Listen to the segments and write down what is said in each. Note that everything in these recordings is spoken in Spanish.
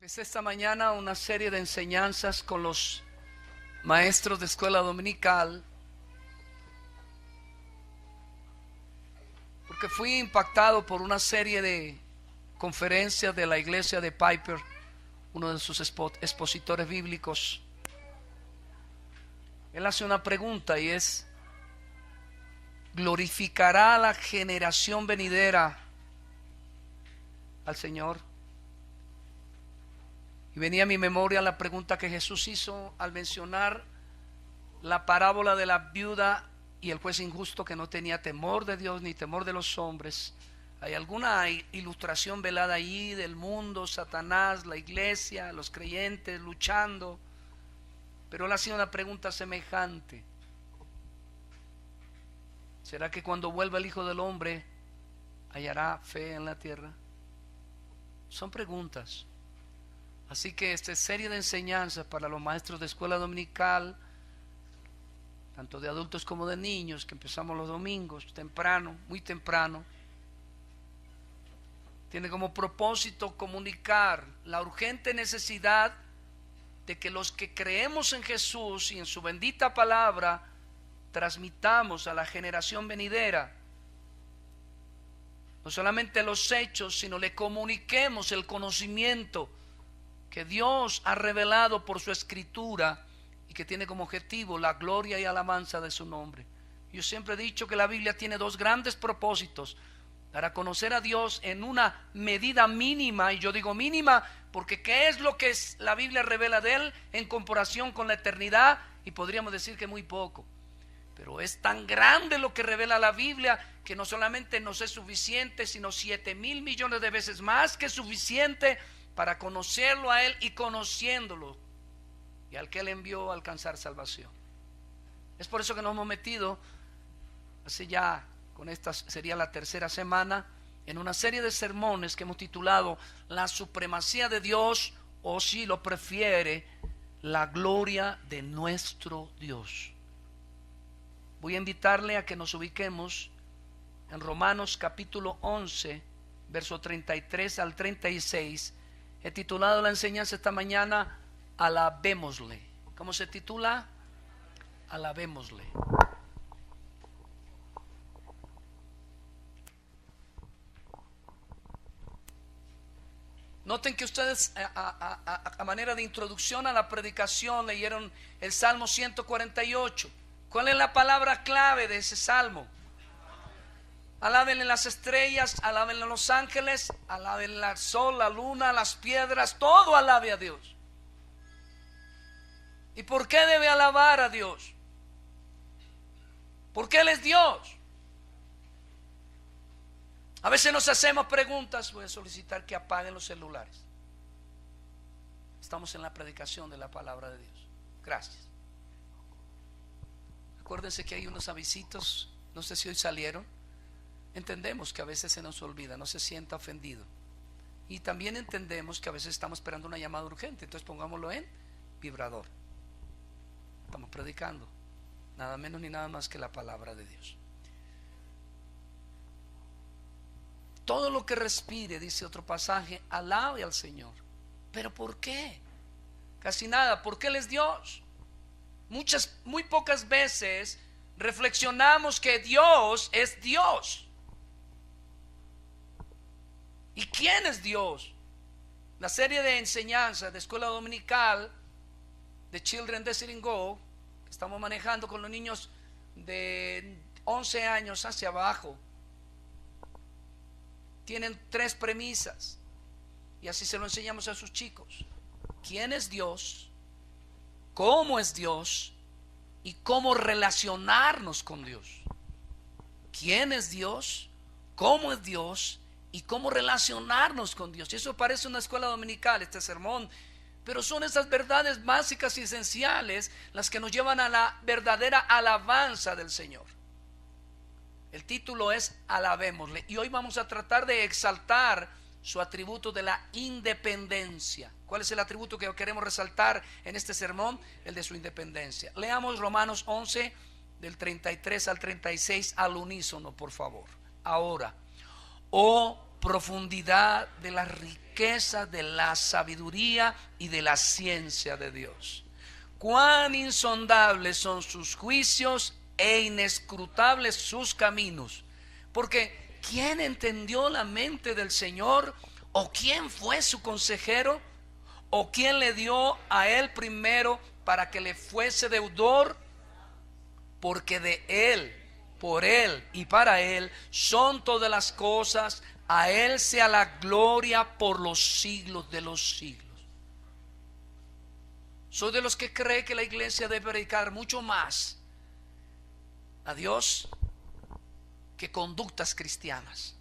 Es esta mañana una serie de enseñanzas con los maestros de escuela dominical, porque fui impactado por una serie de conferencias de la iglesia de Piper, uno de sus expositores bíblicos. Él hace una pregunta y es: ¿glorificará la generación venidera al Señor? Y venía a mi memoria la pregunta que Jesús hizo al mencionar la parábola de la viuda y el juez injusto que no tenía temor de Dios ni temor de los hombres. ¿Hay alguna ilustración velada ahí del mundo, Satanás, la iglesia, los creyentes luchando? Pero él hacía una pregunta semejante: ¿será que cuando vuelva el Hijo del Hombre hallará fe en la tierra? Son preguntas. Así que esta serie de enseñanzas para los maestros de escuela dominical, tanto de adultos como de niños, que empezamos los domingos temprano, muy temprano, tiene como propósito comunicar la urgente necesidad de que los que creemos en Jesús y en su bendita palabra transmitamos a la generación venidera no solamente los hechos, sino le comuniquemos el conocimiento que Dios ha revelado por su escritura y que tiene como objetivo la gloria y alabanza de su nombre. Yo siempre he dicho que la Biblia tiene dos grandes propósitos: dar a conocer a Dios en una medida mínima, y yo digo mínima porque ¿qué es lo que la Biblia revela de Él en comparación con la eternidad? Y podríamos decir que muy poco. Pero es tan grande lo que revela la Biblia que no solamente nos es suficiente, sino 7,000 millones de veces más que suficiente para conocerlo a Él y conociéndolo y al que Él envió a alcanzar salvación. Es por eso que nos hemos metido hace ya, con esta sería la tercera semana, en una serie de sermones que hemos titulado La supremacía de Dios, o si lo prefiere, la gloria de nuestro Dios. Voy a invitarle a que nos ubiquemos en Romanos capítulo 11, verso 33 al 36. He titulado la enseñanza esta mañana Alabémosle. ¿Cómo se titula? Alabémosle. Noten que ustedes a manera de introducción a la predicación leyeron el Salmo 148. ¿Cuál es la palabra clave de ese salmo? Alábenle las estrellas, alábenle los ángeles, alábenle el sol, la luna, las piedras, todo alabe a Dios. ¿Y por qué debe alabar a Dios? Porque Él es Dios. A veces nos hacemos preguntas. Voy a solicitar que apaguen los celulares. Estamos en la predicación de la palabra de Dios. Gracias. Acuérdense que hay unos avisitos, no sé si hoy salieron. Entendemos que a veces se nos olvida, no se sienta ofendido. Y también entendemos que a veces estamos esperando una llamada urgente, entonces pongámoslo en vibrador. Estamos predicando, nada menos ni nada más que la palabra de Dios. Todo lo que respire, dice otro pasaje, alabe al Señor. ¿Pero por qué? Casi nada, porque Él es Dios. Muy pocas veces reflexionamos que Dios es Dios. ¿Y quién es Dios? La serie de enseñanzas de escuela dominical de Children Desiring Go, que estamos manejando con los niños de 11 años hacia abajo, tienen 3 premisas, y así se lo enseñamos a sus chicos: ¿quién es Dios? ¿Cómo es Dios? Y cómo relacionarnos con Dios. ¿Quién es Dios? ¿Cómo es Dios? Y cómo relacionarnos con Dios. Y eso parece una escuela dominical, este sermón, pero son esas verdades básicas y esenciales las que nos llevan a la verdadera alabanza del Señor. El título es Alabémosle, y hoy vamos a tratar de exaltar su atributo de la independencia. ¿Cuál es el atributo que queremos resaltar en este sermón? El de su independencia. Leamos Romanos 11 del 33 al 36 al unísono, por favor. Ahora, oh profundidad de las riquezas riqueza de la sabiduría y de la ciencia de Dios. Cuán insondables son sus juicios e inescrutables sus caminos. Porque ¿quién entendió la mente del Señor? ¿O quién fue su consejero? ¿O quién le dio a él primero para que le fuese deudor? Porque de él, por él y para él son todas las cosas. A él sea la gloria por los siglos de los siglos. Soy de los que cree que la iglesia debe dedicar mucho más a Dios que conductas cristianas.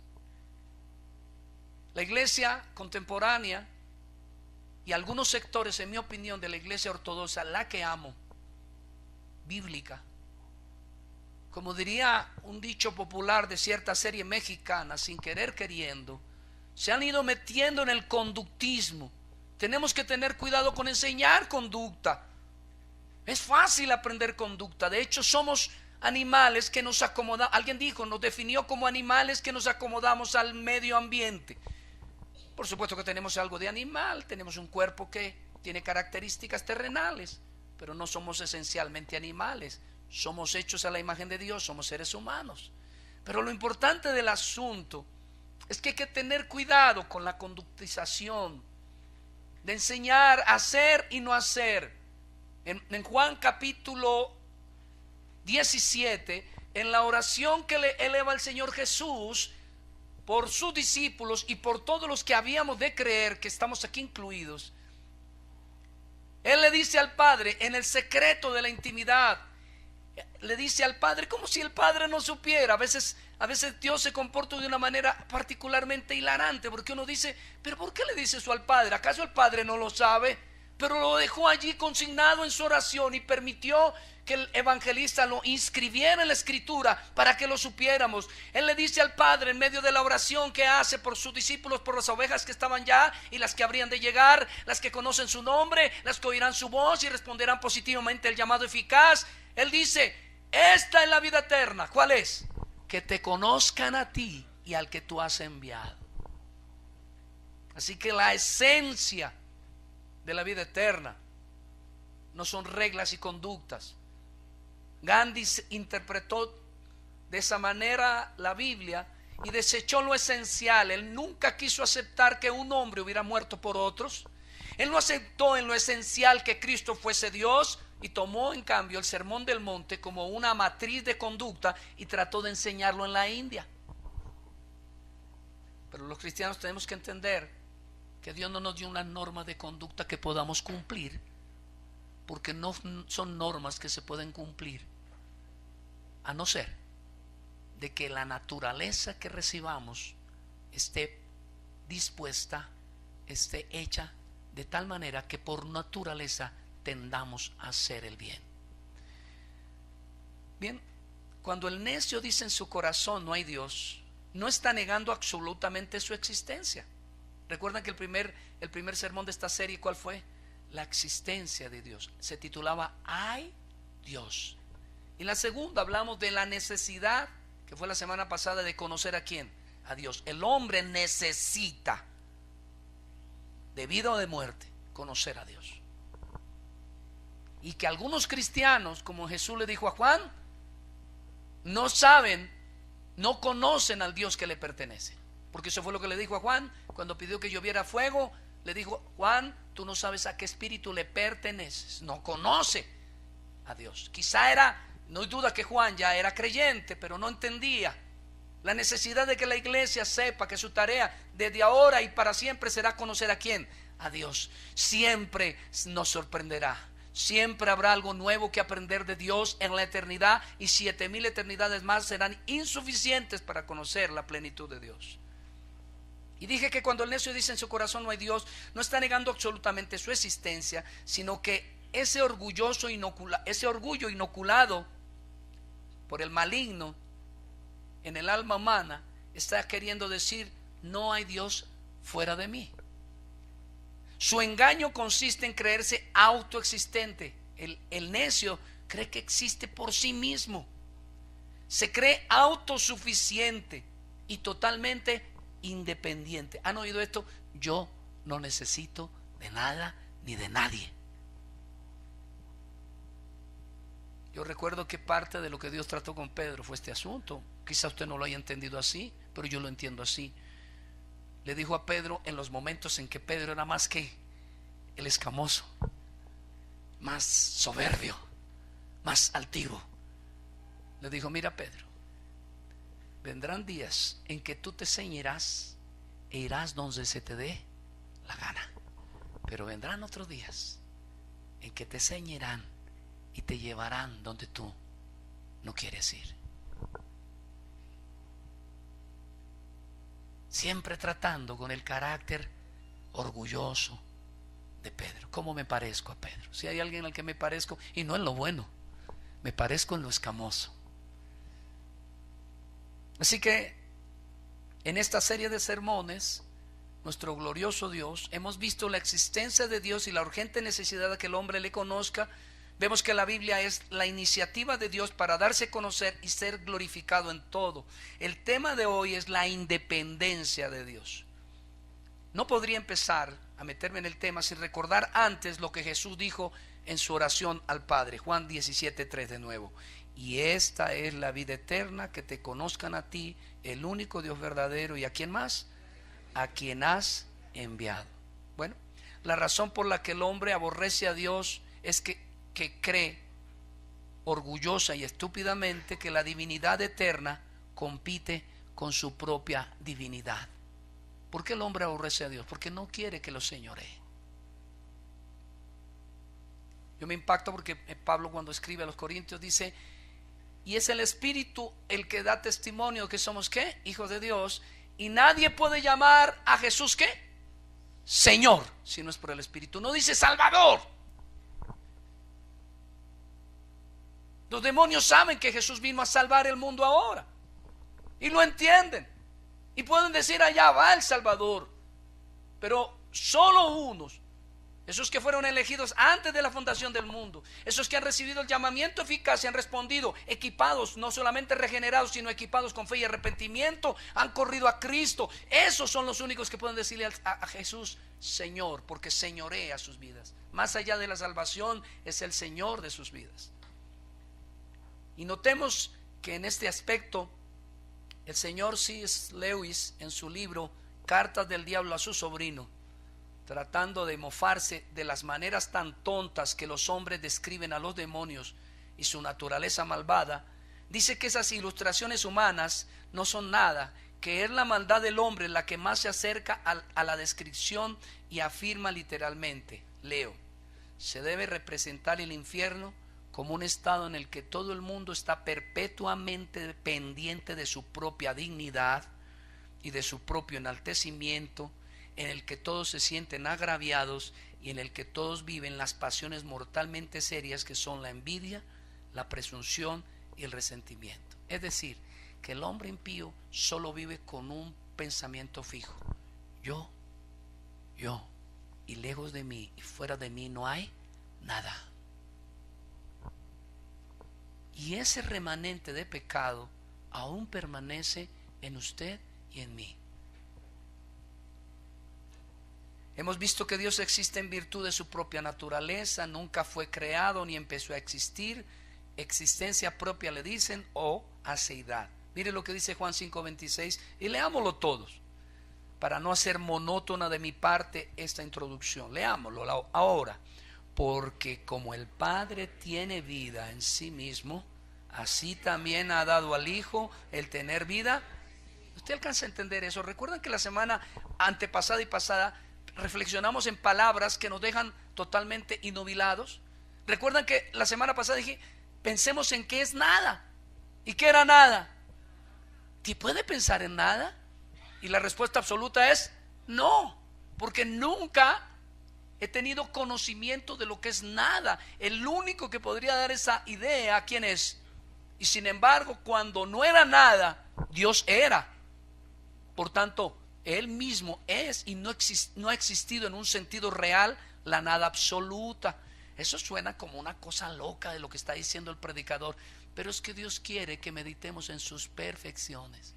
La iglesia contemporánea y algunos sectores, en mi opinión, de la iglesia ortodoxa, la que amo, bíblica, como diría un dicho popular de cierta serie mexicana, sin querer queriendo, se han ido metiendo en el conductismo. Tenemos que tener cuidado con enseñar conducta. Es fácil aprender conducta. De hecho, somos animales que nos acomodamos. Alguien dijo, nos definió como animales que nos acomodamos al medio ambiente. Por supuesto que tenemos algo de animal, tenemos un cuerpo que tiene características terrenales, pero no somos esencialmente animales. Somos hechos a la imagen de Dios, somos seres humanos. Pero lo importante del asunto es que hay que tener cuidado con la conductización, de enseñar a hacer y no hacer. En Juan capítulo 17, en la oración que le eleva el Señor Jesús por sus discípulos y por todos los que habíamos de creer, que estamos aquí incluidos, Él le dice al Padre en el secreto de la intimidad, le dice al Padre como si el Padre no supiera. A veces Dios se comporta de una manera particularmente hilarante, porque uno dice, pero ¿por qué le dice eso al Padre? ¿Acaso el Padre no lo sabe? Pero lo dejó allí consignado en su oración y permitió que el evangelista lo inscribiera en la escritura para que lo supiéramos. Él le dice al Padre en medio de la oración que hace por sus discípulos, por las ovejas que estaban ya y las que habrían de llegar, las que conocen su nombre, las que oirán su voz y responderán positivamente el llamado eficaz. Él dice, esta es la vida eterna. ¿Cuál es? Que te conozcan a ti y al que tú has enviado. Así que la esencia de la vida eterna no son reglas y conductas. Gandhi interpretó de esa manera la Biblia y desechó lo esencial. Él nunca quiso aceptar que un hombre hubiera muerto por otros. Él no aceptó en lo esencial que Cristo fuese Dios, y tomó en cambio el Sermón del Monte como una matriz de conducta y trató de enseñarlo en la India. Pero los cristianos tenemos que entender que Dios no nos dio una norma de conducta que podamos cumplir, porque no son normas que se pueden cumplir, a no ser de que la naturaleza que recibamos esté dispuesta, esté hecha de tal manera que por naturaleza tendamos a hacer el bien. Bien, cuando el necio dice en su corazón no hay Dios, no está negando absolutamente su existencia. Recuerdan que el primer sermón de esta serie, ¿cuál fue? La existencia de Dios. Se titulaba ¿hay Dios? Y la segunda hablamos de la necesidad, que fue la semana pasada, de conocer a quién, a Dios. El hombre necesita, de vida o de muerte, conocer a Dios. Y que algunos cristianos, como Jesús le dijo a Juan, no saben, no conocen al Dios que le pertenece. Porque eso fue lo que le dijo a Juan cuando pidió que lloviera fuego. Le dijo, Juan, tú no sabes a qué espíritu le perteneces, no conoce a Dios. Quizá no hay duda que Juan ya era creyente, pero no entendía la necesidad de que la iglesia sepa que su tarea desde ahora y para siempre será conocer a quién, a Dios. Siempre nos sorprenderá. Siempre habrá algo nuevo que aprender de Dios en la eternidad, y 7000 eternidades más serán insuficientes para conocer la plenitud de Dios. Y dije que cuando el necio dice en su corazón no hay Dios, no está negando absolutamente su existencia, sino que ese orgullo inoculado por el maligno en el alma humana está queriendo decir no hay Dios fuera de mí. Su engaño consiste en creerse autoexistente. El necio cree que existe por sí mismo. Se cree autosuficiente y totalmente independiente. ¿Han oído esto? Yo no necesito de nada ni de nadie. Yo recuerdo que parte de lo que Dios trató con Pedro fue este asunto. Quizá usted no lo haya entendido así, pero yo lo entiendo así. Le dijo a Pedro en los momentos en que Pedro era más que el escamoso, más soberbio, más altivo. Le dijo: mira, Pedro, vendrán días en que tú te ceñirás e irás donde se te dé la gana, pero vendrán otros días en que te ceñirán y te llevarán donde tú no quieres ir. Siempre tratando con el carácter orgulloso de Pedro. ¿Cómo me parezco a Pedro? Si hay alguien al que me parezco, y no en lo bueno, me parezco en lo escamoso. Así que en esta serie de sermones, nuestro glorioso Dios, hemos visto la existencia de Dios y la urgente necesidad de que el hombre le conozca. Vemos que la Biblia es la iniciativa de Dios para darse a conocer y ser glorificado en todo. El tema de hoy es la independencia de Dios. No podría empezar a meterme en el tema sin recordar antes lo que Jesús dijo en su oración al Padre. Juan 17:3 de nuevo. Y esta es la vida eterna, que te conozcan a ti, el único Dios verdadero, y ¿a quién más? A quien has enviado. Bueno, la razón por la que el hombre aborrece a Dios es que cree orgullosa y estúpidamente que la divinidad eterna compite con su propia divinidad. ¿Por qué el hombre aborrece a Dios? Porque no quiere que lo señoree. Yo me impacto porque Pablo, cuando escribe a los Corintios, dice: y es el Espíritu el que da testimonio que somos ¿qué? Hijos de Dios, y nadie puede llamar a Jesús ¿qué? Señor, si no es por el Espíritu. No dice Salvador. Los demonios saben que Jesús vino a salvar el mundo ahora, y lo entienden, y pueden decir: allá va el Salvador. Pero solo unos, esos que fueron elegidos antes de la fundación del mundo, esos que han recibido el llamamiento eficaz y han respondido equipados, no solamente regenerados, sino equipados con fe y arrepentimiento, han corrido a Cristo. Esos son los únicos que pueden decirle a Jesús Señor, porque señorea sus vidas. Más allá de la salvación, es el Señor de sus vidas. Y notemos que en este aspecto el señor C.S. Lewis, en su libro Cartas del Diablo a su sobrino, tratando de mofarse de las maneras tan tontas que los hombres describen a los demonios y su naturaleza malvada, dice que esas ilustraciones humanas no son nada, que es la maldad del hombre la que más se acerca a la descripción, y afirma literalmente, leo: se debe representar el infierno como un estado en el que todo el mundo está perpetuamente pendiente de su propia dignidad y de su propio enaltecimiento, en el que todos se sienten agraviados y en el que todos viven las pasiones mortalmente serias que son la envidia, la presunción y el resentimiento. Es decir, que el hombre impío solo vive con un pensamiento fijo: yo, y lejos de mí y fuera de mí no hay nada. Y ese remanente de pecado aún permanece en usted y en mí. Hemos visto que Dios existe en virtud de su propia naturaleza, nunca fue creado ni empezó a existir. Existencia propia le dicen, o aceidad. Mire lo que dice Juan 5:26, y leámoslo todos, para no hacer monótona de mi parte esta introducción. Leámoslo ahora. Porque como el Padre tiene vida en sí mismo, así también ha dado al Hijo el tener vida. ¿Usted alcanza a entender eso? Recuerdan que la semana antepasada y pasada reflexionamos en palabras que nos dejan totalmente innubilados. Recuerdan que la semana pasada dije: pensemos en qué es nada. ¿Y qué era nada? ¿Te puede pensar en nada? Y la respuesta absoluta es no, porque nunca he tenido conocimiento de lo que es nada. El único que podría dar esa idea, ¿quién es? Y sin embargo, cuando no era nada, Dios era. Por tanto, Él mismo es, y no ha existido en un sentido real la nada absoluta. Eso suena como una cosa loca de lo que está diciendo el predicador, pero es que Dios quiere que meditemos en sus perfecciones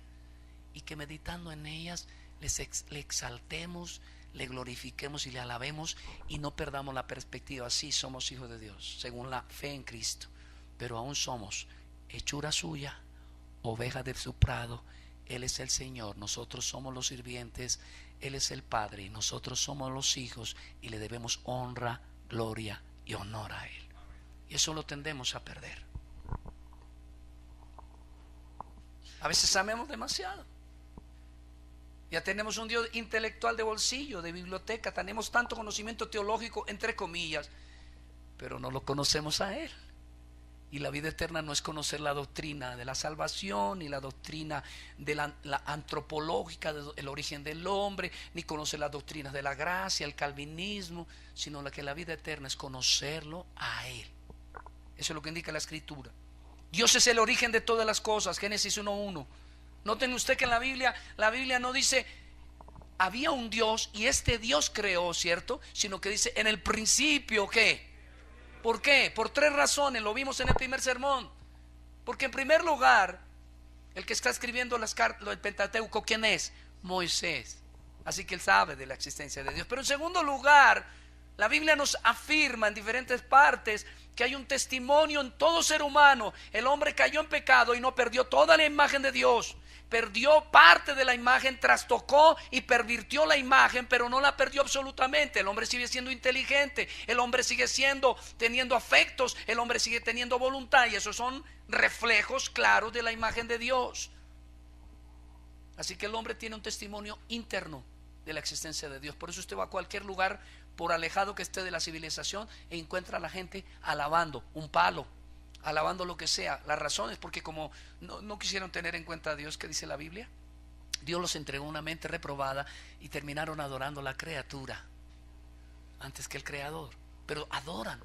y que meditando en ellas le exaltemos, le glorifiquemos y le alabemos y no perdamos la perspectiva. Sí, somos hijos de Dios según la fe en Cristo, pero aún somos hechura suya, oveja de su prado. Él es el Señor, nosotros somos los sirvientes, Él es el Padre y nosotros somos los hijos, y le debemos honra, gloria y honor a Él. Y eso lo tendemos a perder. A veces sabemos demasiado. Ya tenemos un Dios intelectual de bolsillo, de biblioteca, tenemos tanto conocimiento teológico, entre comillas, pero no lo conocemos a Él. Y la vida eterna no es conocer la doctrina de la salvación, ni la doctrina de la antropológica del origen del hombre, ni conocer las doctrinas de la gracia, el calvinismo, sino que la vida eterna es conocerlo a Él. Eso es lo que indica la Escritura. Dios es el origen de todas las cosas, Génesis 1:1. Noten usted que en la Biblia no dice había un Dios y este Dios creó, ¿cierto? Sino que dice en el principio, ¿qué? ¿Por qué? Por 3 razones, lo vimos en el primer sermón. Porque en primer lugar, el que está escribiendo las cartas, el Pentateuco, ¿quién es? Moisés. Así que él sabe de la existencia de Dios. Pero en segundo lugar, la Biblia nos afirma en diferentes partes que hay un testimonio en todo ser humano. El hombre cayó en pecado y no perdió toda la imagen de Dios. Perdió parte de la imagen, trastocó y pervirtió la imagen, pero no la perdió absolutamente. El hombre sigue siendo inteligente, el hombre sigue teniendo afectos, el hombre sigue teniendo voluntad, y esos son reflejos claros de la imagen de Dios. Así que el hombre tiene un testimonio interno de la existencia de Dios. Por eso usted va a cualquier lugar, por alejado que esté de la civilización, e encuentra a la gente alabando un palo, alabando lo que sea. La razón es porque como no quisieron tener en cuenta a Dios, que dice la Biblia, Dios los entregó una mente reprobada y terminaron adorando la criatura antes que el Creador. Pero adoran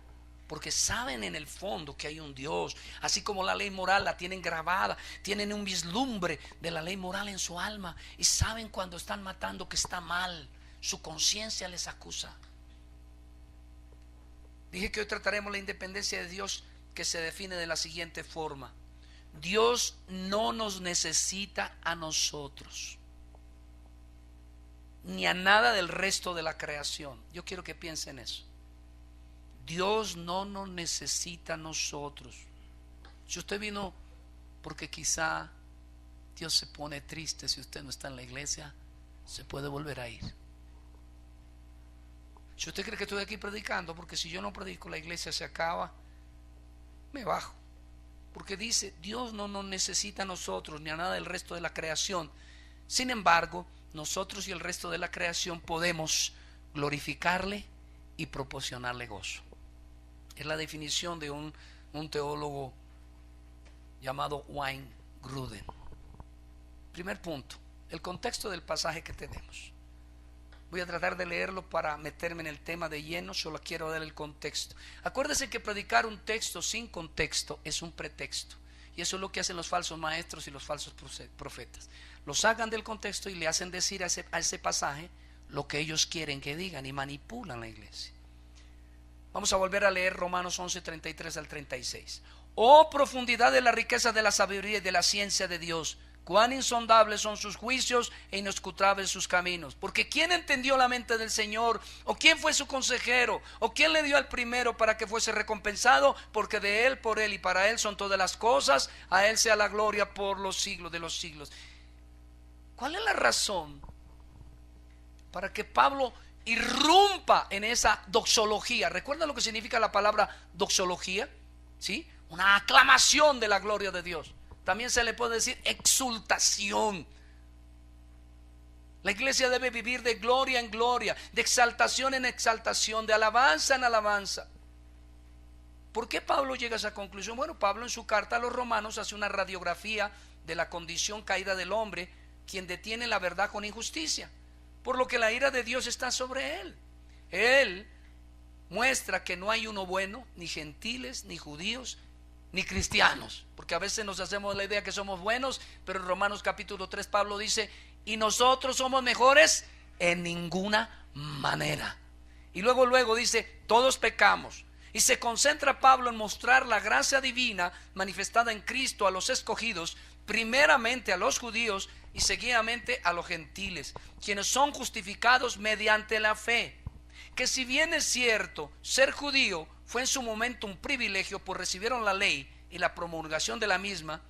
porque saben en el fondo que hay un Dios. Así como la ley moral la tienen grabada, tienen un vislumbre de la ley moral en su alma y saben cuando están matando que está mal. Su conciencia les acusa. Dije que hoy trataremos la independencia de Dios, que se define de la siguiente forma: Dios no nos necesita a nosotros ni a nada del resto de la creación. Yo quiero que piensen eso. Dios no nos necesita a nosotros. Si usted vino porque quizá Dios se pone triste si usted no está en la iglesia, se puede volver a ir. Si usted cree que estoy aquí predicando porque si yo no predico la iglesia se acaba, me bajo. Porque dice, Dios no nos necesita a nosotros ni a nada del resto de la creación. Sin embargo, nosotros y el resto de la creación podemos glorificarle y proporcionarle gozo. Es la definición de un teólogo llamado Wayne Grudem. Primer punto, el contexto del pasaje que tenemos. Voy a tratar de leerlo para meterme en el tema de lleno, solo quiero dar el contexto. Acuérdese que predicar un texto sin contexto es un pretexto. Y eso es lo que hacen los falsos maestros y los falsos profetas. Lo sacan del contexto y le hacen decir a ese pasaje lo que ellos quieren que digan y manipulan la iglesia. Vamos a volver a leer Romanos 11, 33 al 36. Oh profundidad de la riqueza de la sabiduría y de la ciencia de Dios, cuán insondables son sus juicios e inescrutables sus caminos. Porque ¿quién entendió la mente del Señor? ¿O quién fue su consejero? ¿O quién le dio al primero para que fuese recompensado? Porque de Él, por Él y para Él son todas las cosas. A Él sea la gloria por los siglos de los siglos. ¿Cuál es la razón para que Pablo irrumpa en esa doxología? ¿Recuerda lo que significa la palabra doxología? ¿Sí? Una aclamación de la gloria de Dios. También se le puede decir exultación. La iglesia debe vivir de gloria en gloria, de exaltación en exaltación, de alabanza en alabanza. ¿Por qué Pablo llega a esa conclusión? Bueno, Pablo en su carta a los romanos hace una radiografía de la condición caída del hombre, quien detiene la verdad con injusticia, por lo que la ira de Dios está sobre él. Él muestra que no hay uno bueno, ni gentiles, ni judíos, ni cristianos, porque a veces nos hacemos la idea que somos buenos, pero en Romanos capítulo 3 Pablo dice, y nosotros somos mejores en ninguna manera. Y luego dice, todos pecamos. Y se concentra Pablo en mostrar la gracia divina manifestada en Cristo a los escogidos, primeramente a los judíos y seguidamente a los gentiles, quienes son justificados mediante la fe. Que si bien es cierto, ser judío fue en su momento un privilegio, pues recibieron la ley y la promulgación de la misma,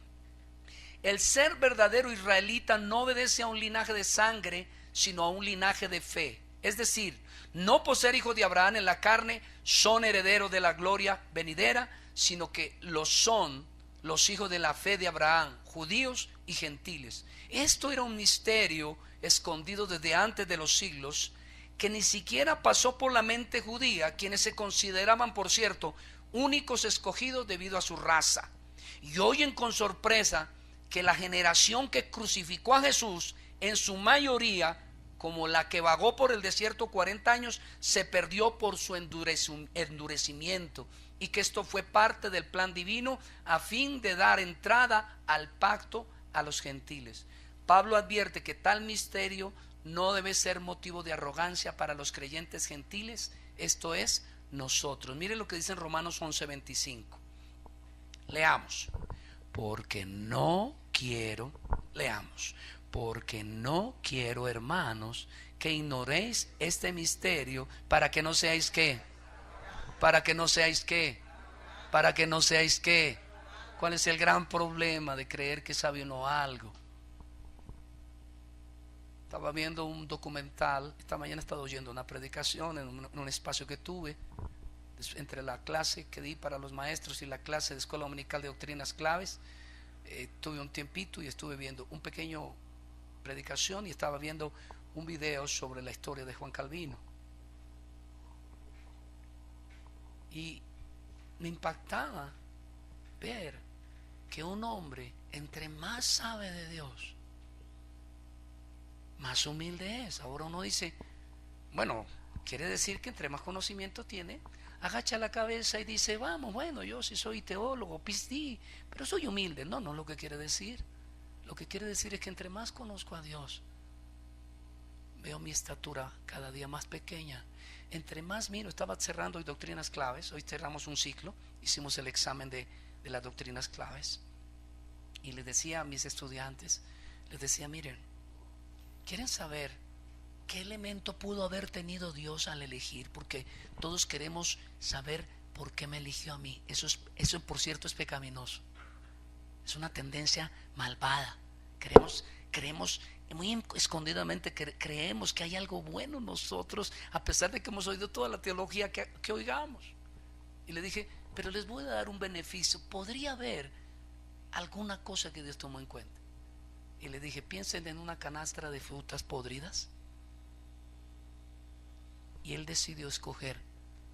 el ser verdadero israelita no obedece a un linaje de sangre, sino a un linaje de fe. Es decir, no por ser hijo de Abraham en la carne son herederos de la gloria venidera, sino que lo son los hijos de la fe de Abraham, judíos y gentiles. Esto era un misterio escondido desde antes de los siglos, que ni siquiera pasó por la mente judía, quienes se consideraban, por cierto, únicos escogidos debido a su raza. Y oyen con sorpresa que la generación que crucificó a Jesús, en su mayoría, como la que vagó por el desierto 40 años, se perdió por su endurecimiento, y que esto fue parte del plan divino a fin de dar entrada al pacto a los gentiles. Pablo advierte que tal misterio no debe ser motivo de arrogancia para los creyentes gentiles, esto es, nosotros. Mire lo que dice en Romanos 11:25. Leamos. Porque no quiero, hermanos, que ignoréis este misterio, para que no seáis ¿qué? Para que no seáis ¿qué? Para que no seáis ¿qué? ¿Cuál es el gran problema de creer que sabe uno algo? Estaba viendo un documental, esta mañana he estado oyendo una predicación en un espacio que tuve, entre la clase que di para los maestros y la clase de Escuela Dominical de Doctrinas Claves. Tuve un tiempito y estuve viendo un pequeño predicación y estaba viendo un video sobre la historia de Juan Calvino, y me impactaba ver que un hombre, entre más sabe de Dios, más humilde es. Ahora uno dice, bueno, quiere decir que entre más conocimiento tiene, agacha la cabeza y dice, vamos, bueno, yo sí soy teólogo, PhD, pero soy humilde. No, no es lo que quiere decir. Lo que quiere decir es que entre más conozco a Dios, veo mi estatura cada día más pequeña. Entre más miro, estaba cerrando hoy Doctrinas Claves, hoy cerramos un ciclo, hicimos el examen de las Doctrinas Claves, y les decía a mis estudiantes, les decía, miren, ¿quieren saber qué elemento pudo haber tenido Dios al elegir? Porque todos queremos saber por qué me eligió a mí. Eso por cierto es pecaminoso. Es una tendencia malvada. Creemos muy escondidamente, creemos que hay algo bueno en nosotros, a pesar de que hemos oído toda la teología que oigamos. Y le dije, pero les voy a dar un beneficio. ¿Podría haber alguna cosa que Dios tomó en cuenta? Y le dije, piensen en una canastra de frutas podridas. Y él decidió escoger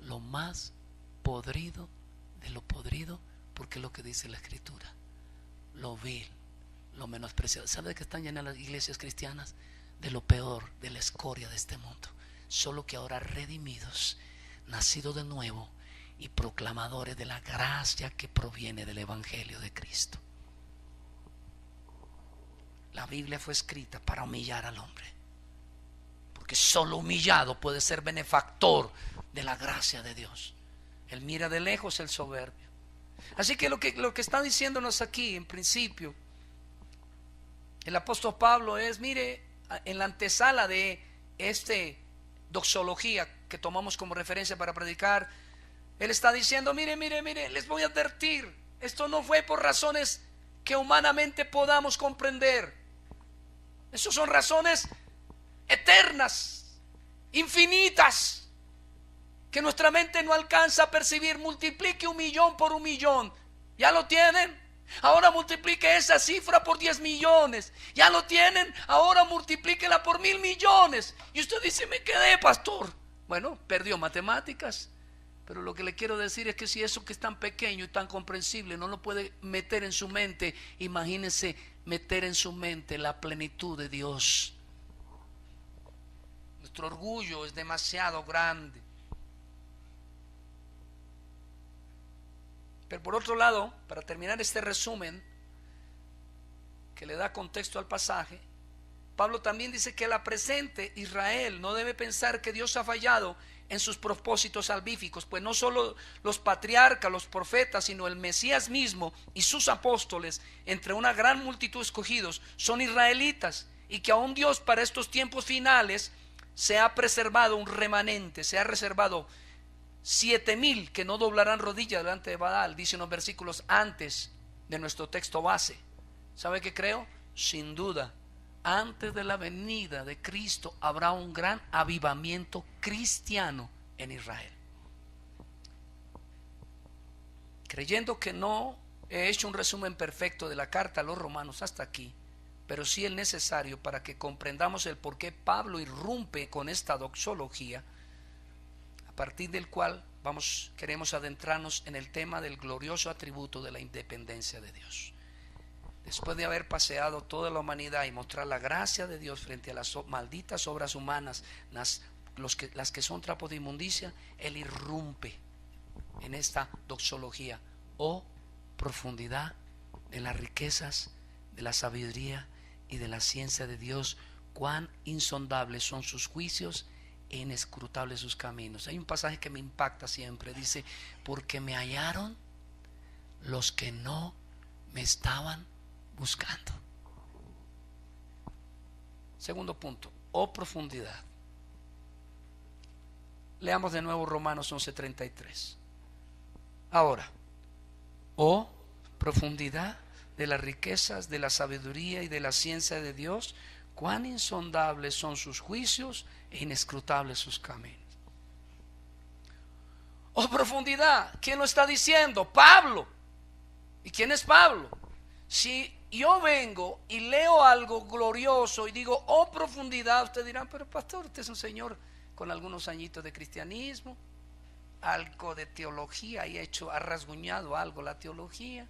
lo más podrido de lo podrido, porque es lo que dice la Escritura, lo vil, lo menospreciado. ¿Sabe de qué están llenas las iglesias cristianas? De lo peor, de la escoria de este mundo. Solo que ahora redimidos, nacidos de nuevo y proclamadores de la gracia que proviene del Evangelio de Cristo. La Biblia fue escrita para humillar al hombre, porque solo humillado puede ser benefactor de la gracia de Dios. Él mira de lejos el soberbio. Así que lo que está diciéndonos aquí en principio el apóstol Pablo es, mire, en la antesala de doxología que tomamos como referencia para predicar, él está diciendo, mire, les voy a advertir, esto no fue por razones que humanamente podamos comprender. Esas son razones eternas, infinitas, que nuestra mente no alcanza a percibir. Multiplique 1.000.000 por 1.000.000. ¿Ya lo tienen? Ahora multiplique esa cifra por 10 millones. ¿Ya lo tienen? Ahora multiplíquela por 1.000.000.000. Y usted dice, me quedé, pastor. Bueno, perdió matemáticas. Pero lo que le quiero decir es que si eso que es tan pequeño y tan comprensible no lo puede meter en su mente, imagínese meter en su mente la plenitud de Dios. Nuestro orgullo es demasiado grande. Pero por otro lado, para terminar este resumen que le da contexto al pasaje, Pablo también dice que la presente Israel no debe pensar que Dios ha fallado en sus propósitos salvíficos, pues no solo los patriarcas, los profetas, sino el Mesías mismo y sus apóstoles, entre una gran multitud escogidos, son israelitas, y que aún Dios para estos tiempos finales se ha preservado un remanente, se ha reservado 7,000 que no doblarán rodilla delante de Baal, dice unos versículos antes de nuestro texto base. ¿Sabe qué creo? Sin duda, antes de la venida de Cristo habrá un gran avivamiento cristiano en Israel. Creyendo que no he hecho un resumen perfecto de la carta a los romanos hasta aquí, pero sí el necesario para que comprendamos el por qué Pablo irrumpe con esta doxología, a partir del cual queremos adentrarnos en el tema del glorioso atributo de la independencia de Dios. Después de haber paseado toda la humanidad y mostrar la gracia de Dios frente a las malditas obras humanas, las que son trapos de inmundicia, Él irrumpe en esta doxología. Oh profundidad de las riquezas, de la sabiduría y de la ciencia de Dios, cuán insondables son sus juicios e inescrutables sus caminos. Hay un pasaje que me impacta siempre, dice: porque me hallaron los que no me estaban buscando. Segundo punto, oh profundidad. Leamos de nuevo Romanos 11:33. Ahora, oh profundidad de las riquezas, de la sabiduría y de la ciencia de Dios, cuán insondables son sus juicios e inescrutables sus caminos. Oh profundidad, ¿quién lo está diciendo? Pablo. ¿Y quién es Pablo? Si yo vengo y leo algo glorioso y digo, oh profundidad, ustedes dirán, pero pastor, usted es un señor con algunos añitos de cristianismo, algo de teología y ha rasguñado algo la teología.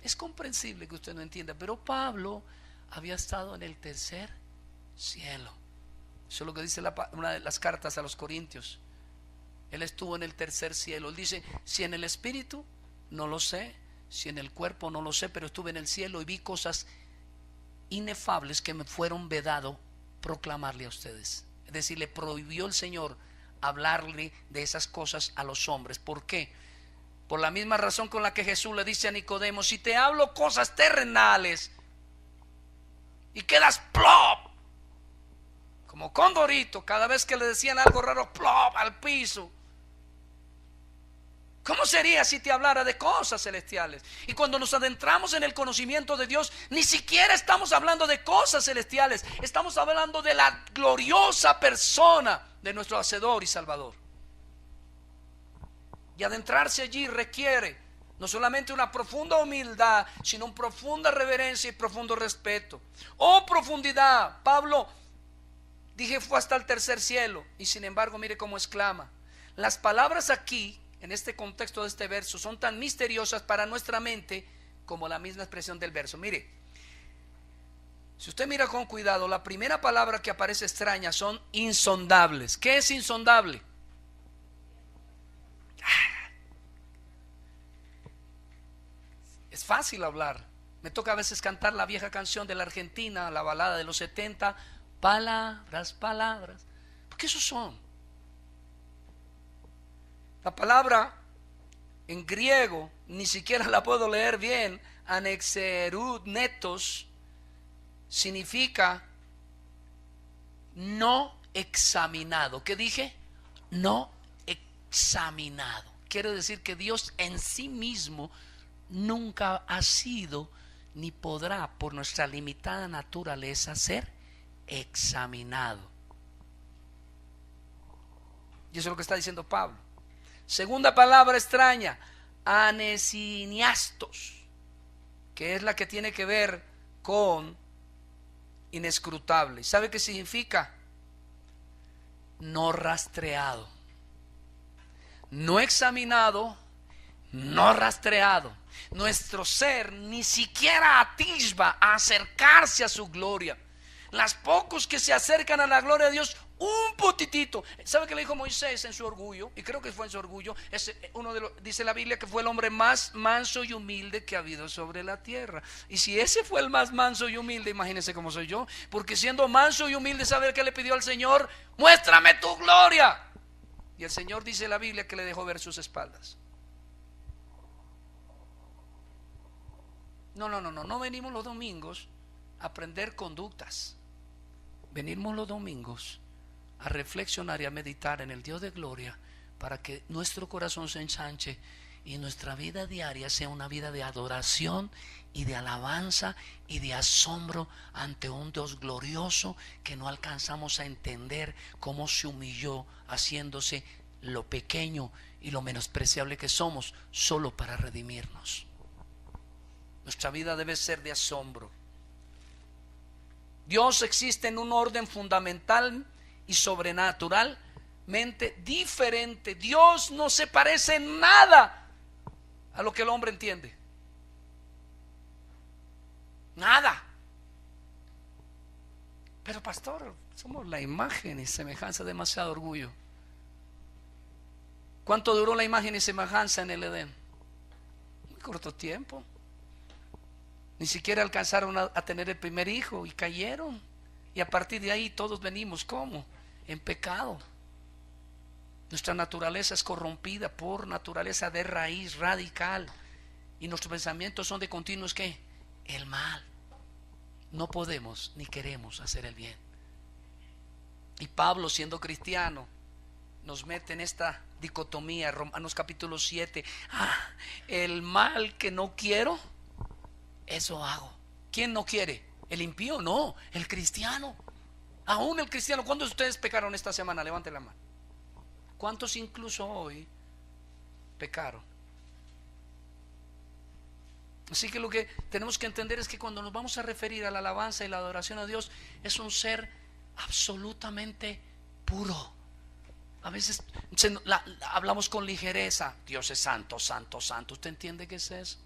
Es comprensible que usted no entienda, pero Pablo había estado en el tercer cielo. Eso es lo que dice una de las cartas a los Corintios. Él estuvo en el tercer cielo. Él dice, si en el espíritu, no lo sé, si en el cuerpo, no lo sé, pero estuve en el cielo y vi cosas inefables que me fueron vedado proclamarle a ustedes. Es decir, le prohibió el Señor hablarle de esas cosas a los hombres. ¿Por qué? Por la misma razón con la que Jesús le dice a Nicodemo, si te hablo cosas terrenales y quedas plop, como condorito, cada vez que le decían algo raro, plop, al piso. ¿Cómo sería si te hablara de cosas celestiales? Y cuando nos adentramos en el conocimiento de Dios, ni siquiera estamos hablando de cosas celestiales, estamos hablando de la gloriosa persona de nuestro Hacedor y Salvador. Y adentrarse allí requiere no solamente una profunda humildad, sino una profunda reverencia y profundo respeto. Oh profundidad, Pablo, dije, fue hasta el tercer cielo, y sin embargo mire cómo exclama. Las palabras aquí, en este contexto de este verso, son tan misteriosas para nuestra mente como la misma expresión del verso. Mire, si usted mira con cuidado, la primera palabra que aparece extraña son insondables. ¿Qué es insondable? Es fácil hablar. Me toca a veces cantar la vieja canción de la Argentina, la balada de los 70, palabras, palabras, porque esos son. La palabra en griego, ni siquiera la puedo leer bien, anexerudnetos, significa no examinado. ¿Qué dije? No examinado. Quiere decir que Dios en sí mismo nunca ha sido ni podrá, por nuestra limitada naturaleza, ser examinado. Y eso es lo que está diciendo Pablo. Segunda palabra extraña, anesiniastos, que es la que tiene que ver con inescrutable. ¿Sabe qué significa? No rastreado, no examinado, no rastreado. Nuestro ser ni siquiera atisba a acercarse a su gloria. Las pocos que se acercan a la gloria de Dios, un poquitito. ¿Sabe qué le dijo Moisés en su orgullo? Y creo que fue en su orgullo. Dice la Biblia que fue el hombre más manso y humilde que ha habido sobre la tierra. Y si ese fue el más manso y humilde, imagínense cómo soy yo. Porque siendo manso y humilde, ¿sabe qué le pidió al Señor? Muéstrame tu gloria. Y el Señor dice en la Biblia que le dejó ver sus espaldas. No venimos los domingos a aprender conductas. Venimos los domingos a reflexionar y a meditar en el Dios de gloria, para que nuestro corazón se ensanche y nuestra vida diaria sea una vida de adoración y de alabanza y de asombro ante un Dios glorioso que no alcanzamos a entender cómo se humilló haciéndose lo pequeño y lo menospreciable que somos solo para redimirnos. Nuestra vida debe ser de asombro. Dios existe en un orden fundamental y sobrenaturalmente diferente. Dios no se parece en nada a lo que el hombre entiende. Nada. Pero pastor, somos la imagen y semejanza, demasiado orgullo. ¿Cuánto duró la imagen y semejanza en el Edén? Muy corto tiempo. Ni siquiera alcanzaron a tener el primer hijo y cayeron. Y a partir de ahí todos venimos, ¿cómo? En pecado. Nuestra naturaleza es corrompida por naturaleza de raíz radical. Y nuestros pensamientos son de continuos, ¿qué? El mal. No podemos ni queremos hacer el bien. Y Pablo, siendo cristiano, nos mete en esta dicotomía. Romanos capítulo 7. El mal que no quiero, eso hago. ¿Quién no quiere? ¿El impío? No, el cristiano. Aún el cristiano. ¿Cuántos de ustedes pecaron esta semana? Levanten la mano. ¿Cuántos incluso hoy pecaron? Así que lo que tenemos que entender es que cuando nos vamos a referir a la alabanza y la adoración a Dios, es un ser absolutamente puro. A veces hablamos con ligereza. Dios es santo, santo, santo. ¿Usted entiende qué es eso?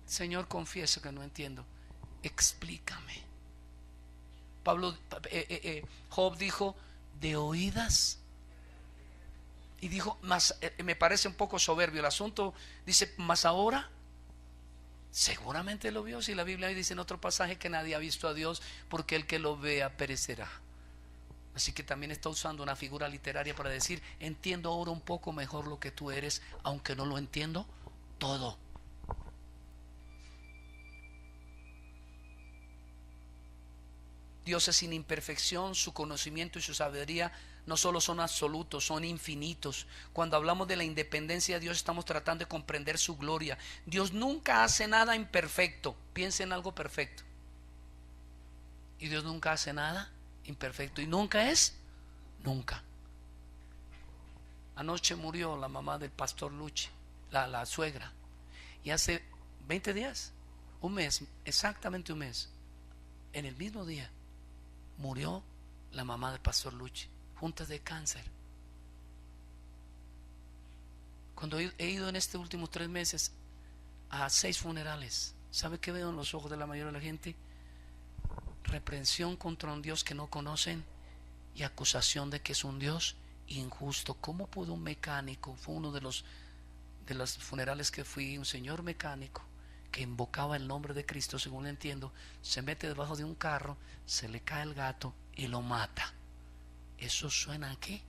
Señor, confieso que no entiendo. Explícame. Job dijo, de oídas. Y dijo, más, me parece un poco soberbio el asunto. Dice, más ahora. Seguramente lo vio. Si la Biblia dice en otro pasaje que nadie ha visto a Dios, porque el que lo vea perecerá. Así que también está usando una figura literaria para decir, entiendo ahora un poco mejor lo que tú eres, aunque no lo entiendo todo. Dios es sin imperfección, su conocimiento y su sabiduría no solo son absolutos, son infinitos. Cuando hablamos de la independencia de Dios, estamos tratando de comprender su gloria. Dios nunca hace nada imperfecto. Piensa en algo perfecto. Y Dios nunca hace nada imperfecto. Y nunca es, nunca. Anoche murió la mamá del pastor Luchi, la suegra. Y hace 20 días, un mes, exactamente un mes, en el mismo día, murió la mamá del pastor Luchi, juntas de cáncer. Cuando he ido en estos últimos 3 meses a 6 funerales, ¿sabe qué veo en los ojos de la mayoría de la gente? Reprensión contra un Dios que no conocen y acusación de que es un Dios injusto. ¿Cómo pudo un mecánico? Fue uno de los funerales que fui, un señor mecánico que invocaba el nombre de Cristo, según entiendo, se mete debajo de un carro, se le cae el gato y lo mata. Eso suena ¿a qué?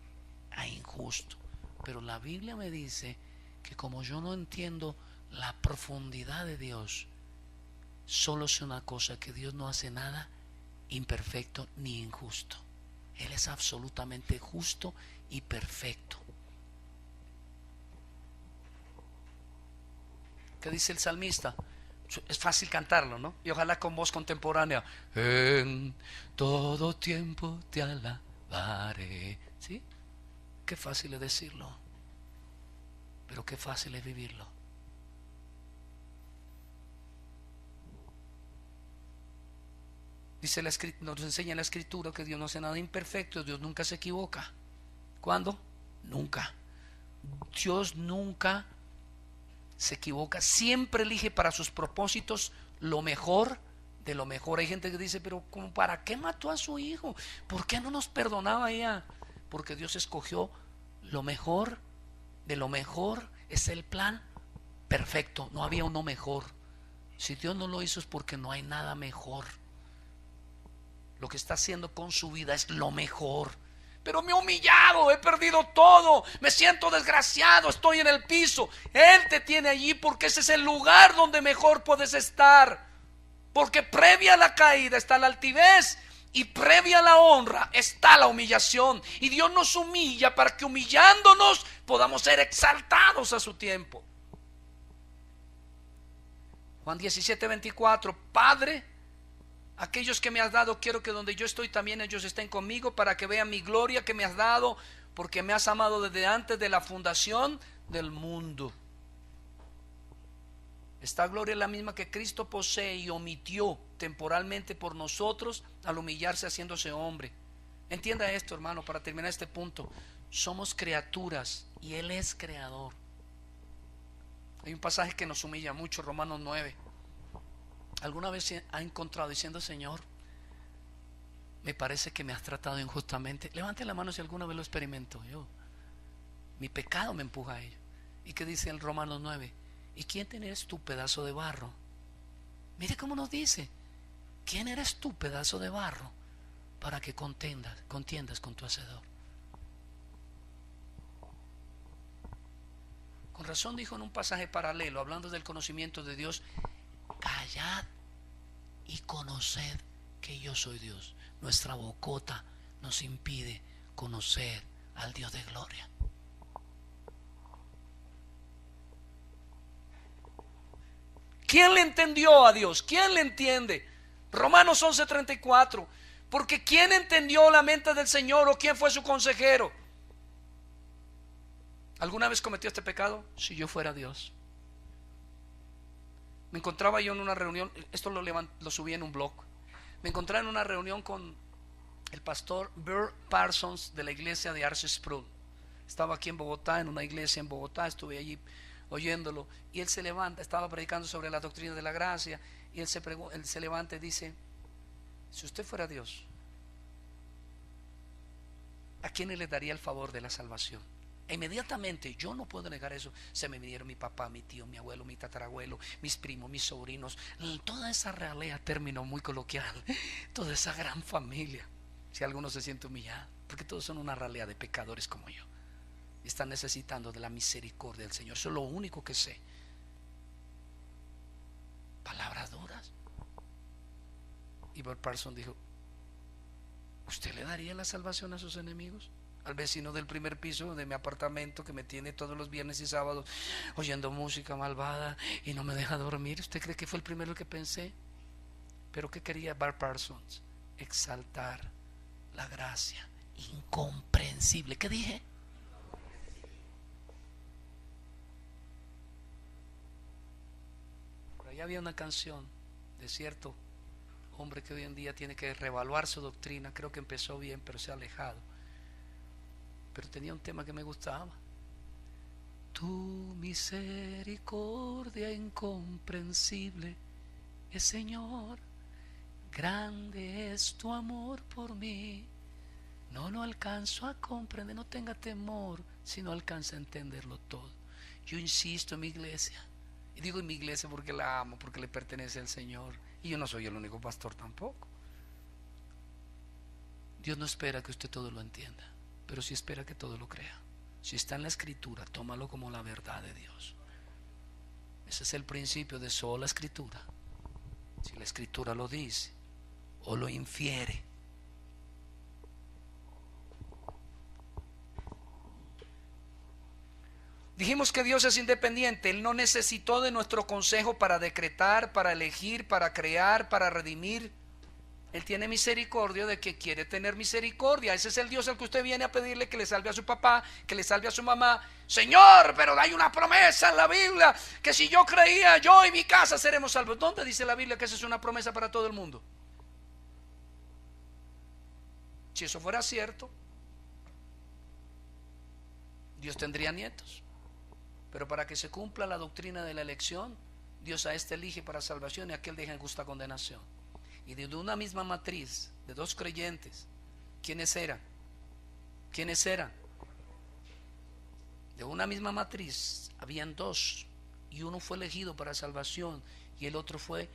A injusto. Pero la Biblia me dice que como yo no entiendo la profundidad de Dios, solo sé una cosa, que Dios no hace nada imperfecto ni injusto. Él es absolutamente justo y perfecto. ¿Qué dice el salmista? Es fácil cantarlo, ¿no? Y ojalá con voz contemporánea. En todo tiempo te alabaré. ¿Sí? Qué fácil es decirlo, pero qué fácil es vivirlo. Dice nos enseña la Escritura que Dios no hace nada imperfecto. Dios nunca se equivoca. ¿Cuándo? Nunca. Dios nunca se equivoca, siempre elige para sus propósitos lo mejor de lo mejor. Hay gente que dice, pero ¿cómo, para qué mató a su hijo? ¿Por qué no nos perdonaba ella? Porque Dios escogió lo mejor de lo mejor. Es el plan perfecto, no había uno mejor. Si Dios no lo hizo es porque no hay nada mejor. Lo que está haciendo con su vida es lo mejor. pero me he humillado, he perdido todo, me siento desgraciado, estoy en el piso. Él te tiene allí porque ese es el lugar donde mejor puedes estar. Porque previa a la caída está la altivez y previa a la honra está la humillación. Y Dios nos humilla para que humillándonos podamos ser exaltados a su tiempo. Juan 17:24, Padre, aquellos que me has dado, quiero que donde yo estoy también ellos estén conmigo, para que vean mi gloria que me has dado, porque me has amado desde antes de la fundación del mundo. Esta gloria es la misma que Cristo posee y omitió temporalmente por nosotros al humillarse haciéndose hombre. Entienda esto, hermano, para terminar este punto. Somos criaturas y Él es creador. Hay un pasaje que nos humilla mucho, Romanos 9. ¿Alguna vez se ha encontrado diciendo: Señor, me parece que me has tratado injustamente? Levante la mano si alguna vez lo experimento. Mi pecado me empuja a ello. ¿Y qué dice el Romanos 9? ¿Y quién eres tú, pedazo de barro? Mire cómo nos dice: ¿quién eres tú, pedazo de barro, para que contiendas con tu hacedor? Con razón dijo en un pasaje paralelo, hablando del conocimiento de Dios: callad y conoced que yo soy Dios. Nuestra bocota nos impide conocer al Dios de gloria. ¿Quién le entendió a Dios? ¿Quién le entiende? Romanos 11:34. Porque ¿quién entendió la mente del Señor o quién fue su consejero? ¿Alguna vez cometió este pecado? Si yo fuera Dios. Me encontraba yo en una reunión, esto lo subí en un blog. Me encontré en una reunión con el pastor Burr Parsons de la iglesia de Arce Sproul. Estaba aquí en Bogotá, en una iglesia en Bogotá, estuve allí oyéndolo, y él se levanta, estaba predicando sobre la doctrina de la gracia, y él se levanta y dice: si usted fuera Dios, ¿a quién le daría el favor de la salvación? E inmediatamente, yo no puedo negar eso, se me vinieron mi papá, mi tío, mi abuelo, mi tatarabuelo, mis primos, mis sobrinos, toda esa realea, término muy coloquial, toda esa gran familia. Si alguno se siente humillado, porque todos son una realea de pecadores como yo, y están necesitando de la misericordia del Señor. Eso es lo único que sé. Palabras duras. Y Bob Parson dijo: ¿usted le daría la salvación a sus enemigos? Al vecino del primer piso de mi apartamento, que me tiene todos los viernes y sábados oyendo música malvada y no me deja dormir. ¿Usted cree que fue el primero que pensé? Pero ¿qué quería Bob Parsons? Exaltar la gracia incomprensible. ¿Qué dije? Por ahí había una canción de cierto hombre que hoy en día tiene que reevaluar su doctrina. Creo que empezó bien, pero se ha alejado. Pero tenía un tema que me gustaba: tu misericordia incomprensible es, Señor, grande es tu amor por mí. No lo alcanzo a comprender, no tenga temor si no alcanza a entenderlo todo. Yo insisto en mi iglesia, y digo en mi iglesia porque la amo, porque le pertenece al Señor, y yo no soy el único pastor tampoco. Dios no espera que usted todo lo entienda, pero sí espera que todo lo crea. Si está en la escritura, tómalo como la verdad de Dios. Ese es el principio de sola escritura. Si la escritura lo dice o lo infiere. Dijimos que Dios es independiente. Él no necesitó de nuestro consejo para decretar, para elegir, para crear, para redimir. Él tiene misericordia de que quiere tener misericordia. Ese es el Dios al que usted viene a pedirle que le salve a su papá, que le salve a su mamá. Señor, pero hay una promesa en la Biblia que si yo creía, yo y mi casa seremos salvos. ¿Dónde dice la Biblia que esa es una promesa para todo el mundo? Si eso fuera cierto, Dios tendría nietos. Pero para que se cumpla la doctrina de la elección, Dios a este elige para salvación y a aquel deja en justa condenación. Y de una misma matriz, de dos creyentes, ¿quiénes eran? ¿Quiénes eran? De una misma matriz habían dos, y uno fue elegido para salvación y el otro fue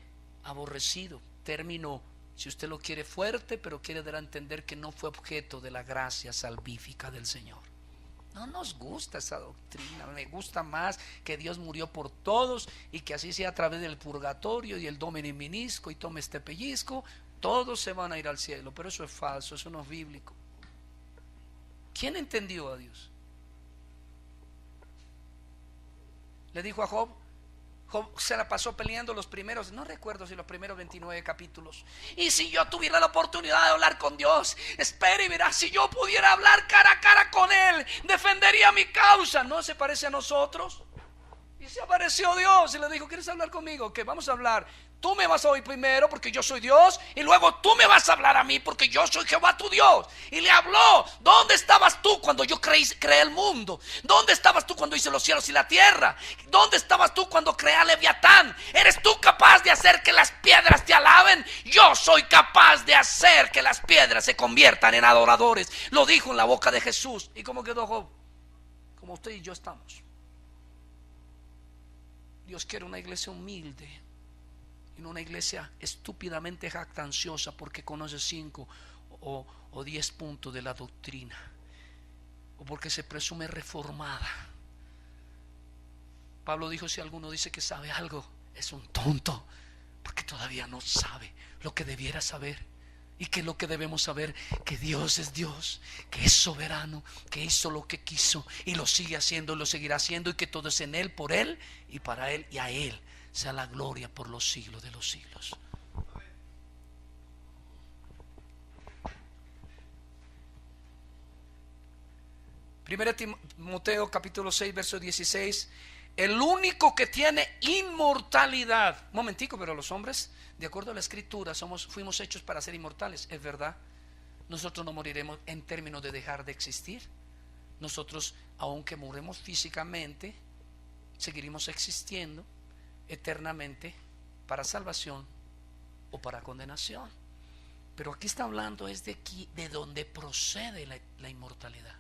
aborrecido. Término Si usted lo quiere fuerte, pero quiere dar a entender que no fue objeto de la gracia salvífica del Señor. No nos gusta esa doctrina. Me gusta más que Dios murió por todos y que así sea a través del purgatorio y el Domini Minisco y tome este pellizco, todos se van a ir al cielo. Pero eso es falso, eso no es bíblico. ¿Quién entendió a Dios? Le dijo a Job, Job se la pasó peleando los primeros, no recuerdo si los primeros 29 capítulos. Y si yo tuviera la oportunidad de hablar con Dios, espere y verá, si yo pudiera hablar cara a cara con Él, defendería mi causa. ¿No se parece a nosotros? Y se apareció Dios y le dijo, ¿quieres hablar conmigo? Que vamos a hablar. Tú me vas a oír primero porque yo soy Dios, y luego tú me vas a hablar a mí porque yo soy Jehová tu Dios. Y le habló. ¿Dónde estabas tú cuando yo creé el mundo? ¿Dónde estabas tú cuando hice los cielos y la tierra? ¿Dónde estabas tú cuando creé a Leviatán? ¿Eres tú capaz de hacer que las piedras te alaben? Yo soy capaz de hacer que las piedras se conviertan en adoradores. Lo dijo en la boca de Jesús. ¿Y cómo quedó Job? Como usted y yo estamos. Dios quiere una iglesia humilde y no una iglesia estúpidamente jactanciosa porque conoce 5 o 10 puntos de la doctrina, o porque se presume reformada. Pablo dijo, si alguno dice que sabe algo, es un tonto, porque todavía no sabe lo que debiera saber. ¿Y qué es lo que debemos saber? Que Dios es Dios, que es soberano, que hizo lo que quiso y lo sigue haciendo y lo seguirá haciendo, y que todo es en Él, por Él y para Él, y a Él sea la gloria por los siglos de los siglos. Primera Timoteo capítulo 6 verso 16. El único que tiene inmortalidad. Un momentico, pero los hombres, de acuerdo a la escritura, fuimos hechos para ser inmortales. Es verdad. Nosotros no moriremos en términos de dejar de existir. Nosotros, aunque muremos físicamente, seguiremos existiendo eternamente para salvación o para condenación. Pero aquí está hablando es de donde procede la inmortalidad.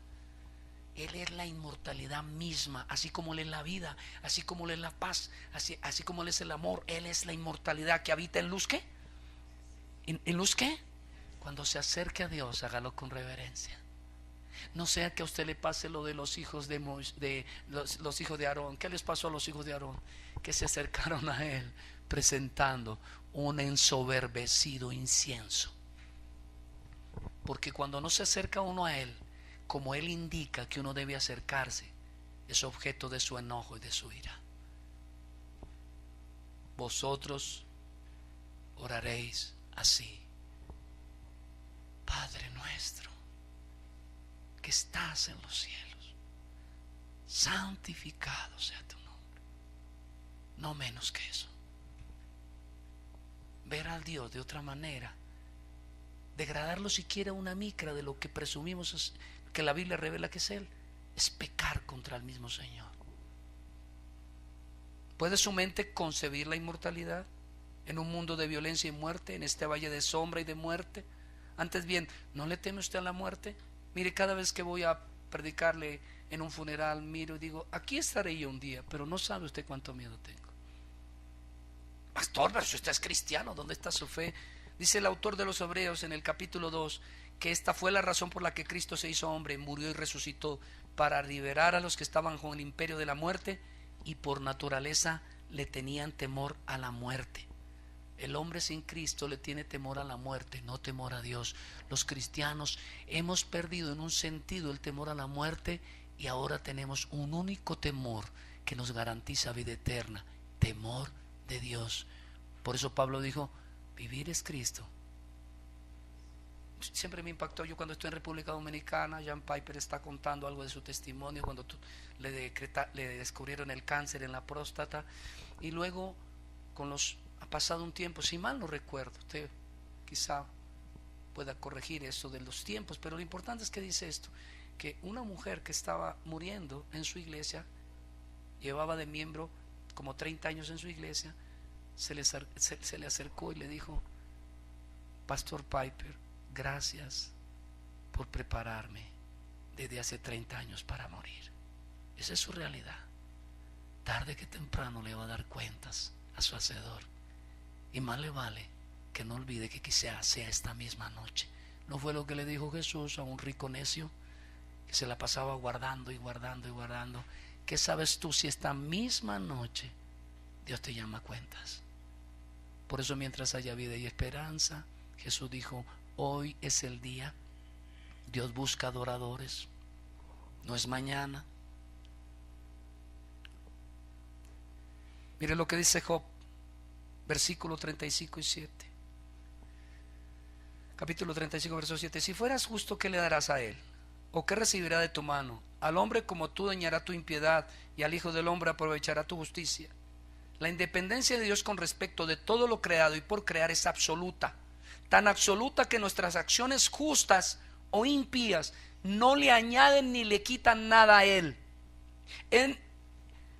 Él es la inmortalidad misma, así como Él es la vida, así como Él es la paz, así como Él es el amor. Él es la inmortalidad que habita en luz. ¿Qué? ¿En luz qué? Cuando se acerque a Dios, hágalo con reverencia. No sea que a usted le pase lo de los hijos los hijos de Aarón. ¿Qué les pasó a los hijos de Aarón? Que se acercaron a Él presentando un ensoberbecido incienso. Porque cuando no se acerca uno a Él, como Él indica que uno debe acercarse, es objeto de su enojo y de su ira. Vosotros oraréis así: Padre nuestro que estás en los cielos, santificado sea tu nombre. No menos que eso. Ver al Dios de otra manera, degradarlo siquiera una micra de lo que presumimos que la Biblia revela que es Él, es pecar contra el mismo Señor. ¿Puede su mente concebir la inmortalidad en un mundo de violencia y muerte, en este valle de sombra y de muerte? Antes bien, ¿no le teme usted a la muerte? Mire, cada vez que voy a predicarle en un funeral, miro y digo, aquí estaré yo un día, pero no sabe usted cuánto miedo tengo. Pastor, pero si usted es cristiano, ¿dónde está su fe? Dice el autor de los Hebreos en el capítulo 2 que esta fue la razón por la que Cristo se hizo hombre, murió y resucitó, para liberar a los que estaban con el imperio de la muerte, y por naturaleza le tenían temor a la muerte. El hombre sin Cristo le tiene temor a la muerte, no temor a Dios. Los cristianos hemos perdido en un sentido el temor a la muerte, y ahora tenemos un único temor que nos garantiza vida eterna: temor de Dios. Por eso Pablo dijo, vivir es Cristo. Siempre me impactó, yo cuando estoy en República Dominicana, Jan Piper está contando algo de su testimonio cuando le descubrieron el cáncer en la próstata, y luego ha pasado un tiempo, si mal no recuerdo, usted quizá pueda corregir eso de los tiempos, pero lo importante es que dice esto, que una mujer que estaba muriendo en su iglesia, llevaba de miembro como 30 años en su iglesia, se le acercó y le dijo, Pastor Piper, gracias por prepararme desde hace 30 años para morir. Esa es su realidad. Tarde que temprano le va a dar cuentas a su hacedor, y más le vale que no olvide que quizá sea esta misma noche. ¿No fue lo que le dijo Jesús a un rico necio que se la pasaba guardando y guardando y guardando? ¿Qué sabes tú si esta misma noche Dios te llama a cuentas? Por eso, mientras haya vida y esperanza, Jesús dijo: hoy es el día. Dios busca adoradores, no es mañana. Mire lo que dice Job, versículo 35 y 7. Capítulo 35, verso 7. Si fueras justo, ¿qué le darás a él? ¿O qué recibirá de tu mano? Al hombre como tú dañará tu impiedad, y al Hijo del hombre aprovechará tu justicia. La independencia de Dios con respecto de todo lo creado y por crear es absoluta, tan absoluta que nuestras acciones justas o impías no le añaden ni le quitan nada a Él.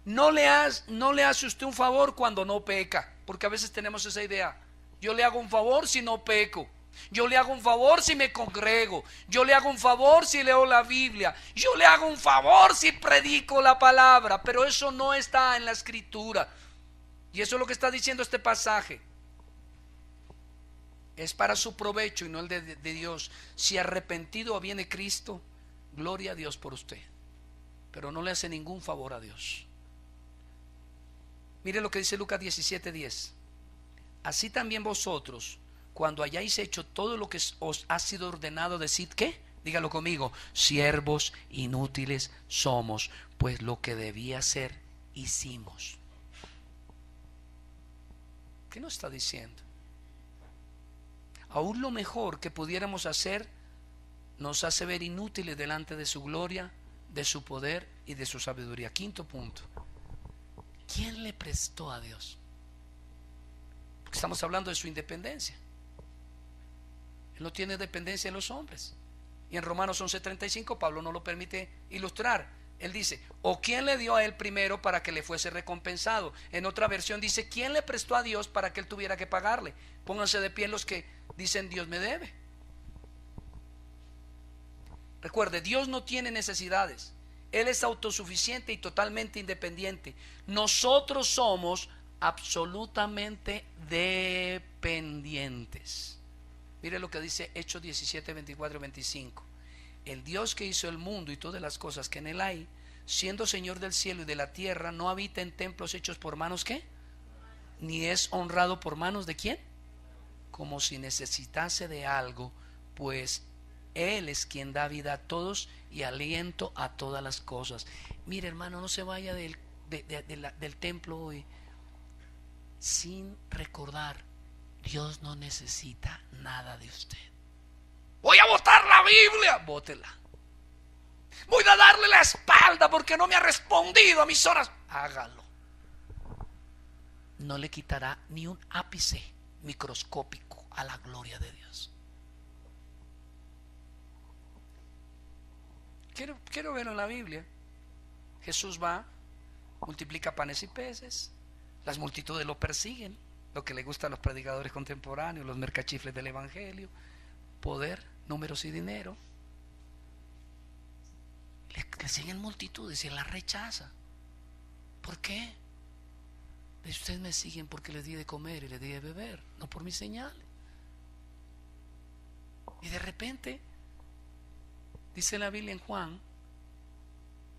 No le hace usted un favor cuando no peca, porque a veces tenemos esa idea: yo le hago un favor si no peco, yo le hago un favor si me congrego, yo le hago un favor si leo la Biblia, yo le hago un favor si predico la palabra. Pero eso no está en la Escritura, y eso es lo que está diciendo este pasaje. Es para su provecho y no el de Dios. Si arrepentido viene Cristo, gloria a Dios por usted, pero no le hace ningún favor a Dios. Mire lo que dice Lucas 17:10. Así también vosotros, cuando hayáis hecho todo lo que os ha sido ordenado, decid ¿qué? Dígalo conmigo: siervos inútiles somos, pues lo que debía ser hicimos. ¿Qué nos está diciendo? Aún lo mejor que pudiéramos hacer nos hace ver inútiles delante de su gloria, de su poder y de su sabiduría. Quinto punto: ¿quién le prestó a Dios? Porque estamos hablando de su independencia. Él no tiene dependencia en los hombres. Y en Romanos 11:35 Pablo no lo permite ilustrar. Él dice: ¿o quién le dio a él primero para que le fuese recompensado? En otra versión dice: ¿quién le prestó a Dios para que él tuviera que pagarle? Pónganse de pie los que dicen: Dios me debe. Recuerde, Dios no tiene necesidades. Él es autosuficiente y totalmente independiente. Nosotros somos absolutamente dependientes. Mire lo que dice Hechos 17, 24 y 25. El Dios que hizo el mundo y todas las cosas que en él hay, siendo Señor del cielo y de la tierra, no habita en templos hechos por manos ¿qué? Ni es honrado por manos ¿de quién? Como si necesitase de algo, pues Él es quien da vida a todos y aliento a todas las cosas. Mire, hermano, no se vaya del templo hoy sin recordar: Dios no necesita nada de usted. Voy a botar la Biblia, bótela. Voy a darle la espalda porque no me ha respondido a mis horas. Hágalo. No le quitará ni un ápice microscópico a la gloria de Dios. Quiero verlo en la Biblia. Jesús va, multiplica panes y peces, las multitudes lo persiguen, lo que le gusta a los predicadores contemporáneos, los mercachifles del evangelio: poder, números y dinero. Le siguen multitudes y él las rechaza. ¿Por qué? Ustedes me siguen porque les di de comer y les di de beber, no por mis señales. Y de repente dice la Biblia en Juan,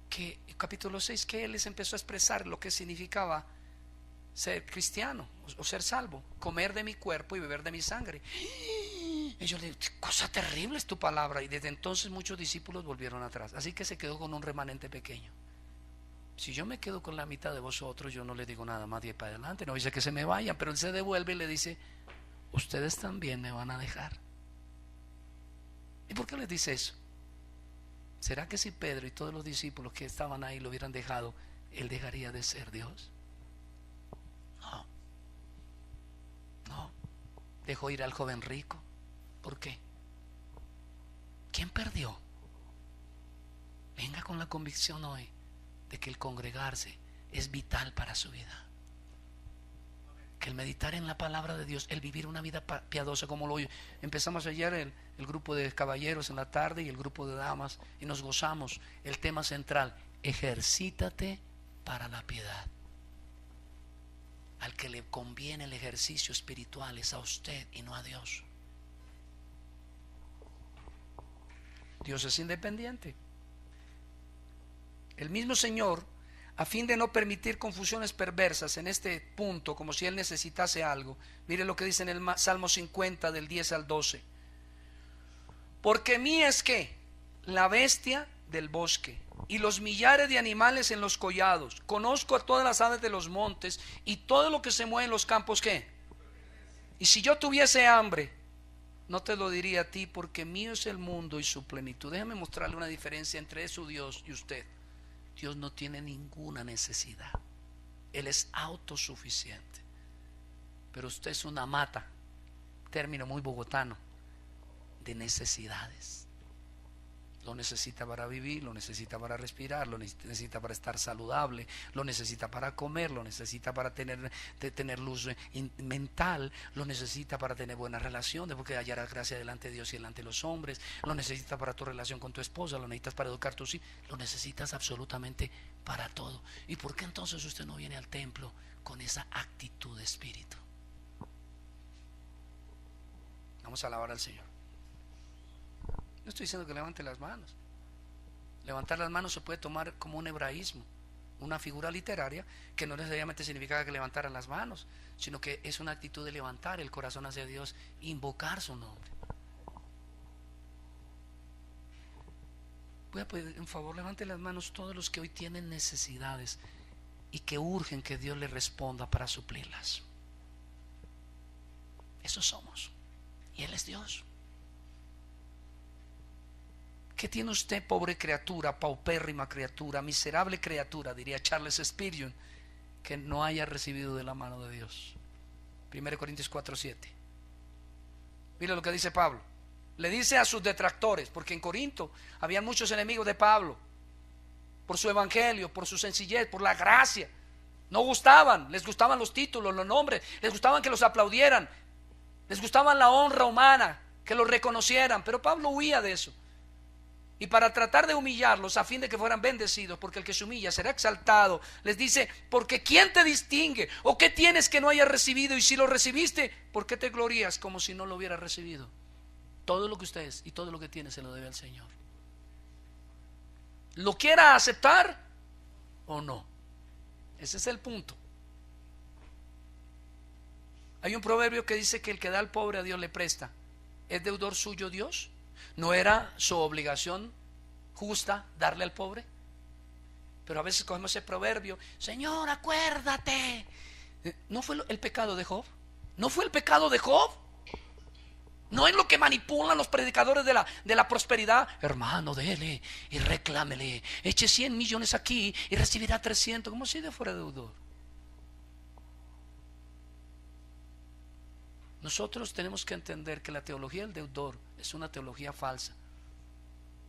que capítulo 6, que él les empezó a expresar lo que significaba ser cristiano o ser salvo: comer de mi cuerpo y beber de mi sangre. Y yo le digo: cosa terrible es tu palabra. Y desde entonces muchos discípulos volvieron atrás. Así que se quedó con un remanente pequeño. Si yo me quedo con la mitad de vosotros, yo no le digo nada más de ahí para adelante. No dice que se me vayan, pero él se devuelve y le dice: ustedes también me van a dejar. ¿Y por qué les dice eso? ¿Será que si Pedro y todos los discípulos que estaban ahí lo hubieran dejado, él dejaría de ser Dios? No. Dejó ir al joven rico. ¿Por qué? ¿Quién perdió? Venga con la convicción hoy de que el congregarse es vital para su vida, que el meditar en la palabra de Dios, el vivir una vida piadosa, como lo empezamos ayer el grupo de caballeros en la tarde y el grupo de damas, y nos gozamos. El tema central: ejercítate para la piedad. Al que le conviene el ejercicio espiritual es a usted y no a Dios. Dios es independiente. El mismo Señor, a fin de no permitir confusiones perversas en este punto, como si Él necesitase algo, mire lo que dice en el Salmo 50 del 10 al 12. Porque mía es que la bestia del bosque y los millares de animales en los collados, conozco a todas las aves de los montes y todo lo que se mueve en los campos. ¿Qué? Y si yo tuviese hambre, no te lo diría a ti, porque mío es el mundo y su plenitud. Déjame mostrarle una diferencia entre su Dios y usted. Dios no tiene ninguna necesidad. Él es autosuficiente. Pero usted es una mata, término muy bogotano, de necesidades. Lo necesita para vivir, lo necesita para respirar, lo necesita para estar saludable, lo necesita para comer, lo necesita para tener luz mental, lo necesita para tener buenas relaciones, porque hallarás gracia delante de Dios y delante de los hombres, lo necesita para tu relación con tu esposa, lo necesitas para educar a tus hijos, lo necesitas absolutamente para todo. ¿Y por qué entonces usted no viene al templo con esa actitud de espíritu? Vamos a alabar al Señor. No estoy diciendo que levante las manos. Levantar las manos se puede tomar como un hebraísmo, una figura literaria que no necesariamente significa que levantaran las manos, sino que es una actitud de levantar el corazón hacia Dios, invocar su nombre. Voy a pedir, en favor, levante las manos todos los que hoy tienen necesidades y que urgen que Dios les responda para suplirlas. Esos somos, y Él es Dios. ¿Qué tiene usted, pobre criatura, paupérrima criatura, miserable criatura, diría Charles Spurgeon, que no haya recibido de la mano de Dios? 1 Corintios 4:7. Mire lo que dice Pablo. Le dice a sus detractores, porque en Corinto habían muchos enemigos de Pablo, por su evangelio, por su sencillez, por la gracia. No gustaban, les gustaban los títulos, los nombres, les gustaban que los aplaudieran, les gustaban la honra humana, que los reconocieran, pero Pablo huía de eso. Y para tratar de humillarlos a fin de que fueran bendecidos, porque el que se humilla será exaltado, les dice: porque ¿quién te distingue? ¿O qué tienes que no hayas recibido? Y si lo recibiste, ¿por qué te glorías como si no lo hubieras recibido? Todo lo que usted es y todo lo que tiene se lo debe al Señor. ¿Lo quiera aceptar o no? Ese es el punto. Hay un proverbio que dice que el que da al pobre a Dios le presta. ¿Es deudor suyo Dios? ¿No era su obligación justa darle al pobre? Pero a veces cogemos ese proverbio: Señor, acuérdate. ¿No fue el pecado de Job? ¿No fue el pecado de Job? ¿No es lo que manipulan los predicadores de la prosperidad? Hermano, dele y reclámele, eche 100 millones aquí y recibirá 300, como si de fuera deudor. Nosotros tenemos que entender que la teología del deudor es una teología falsa.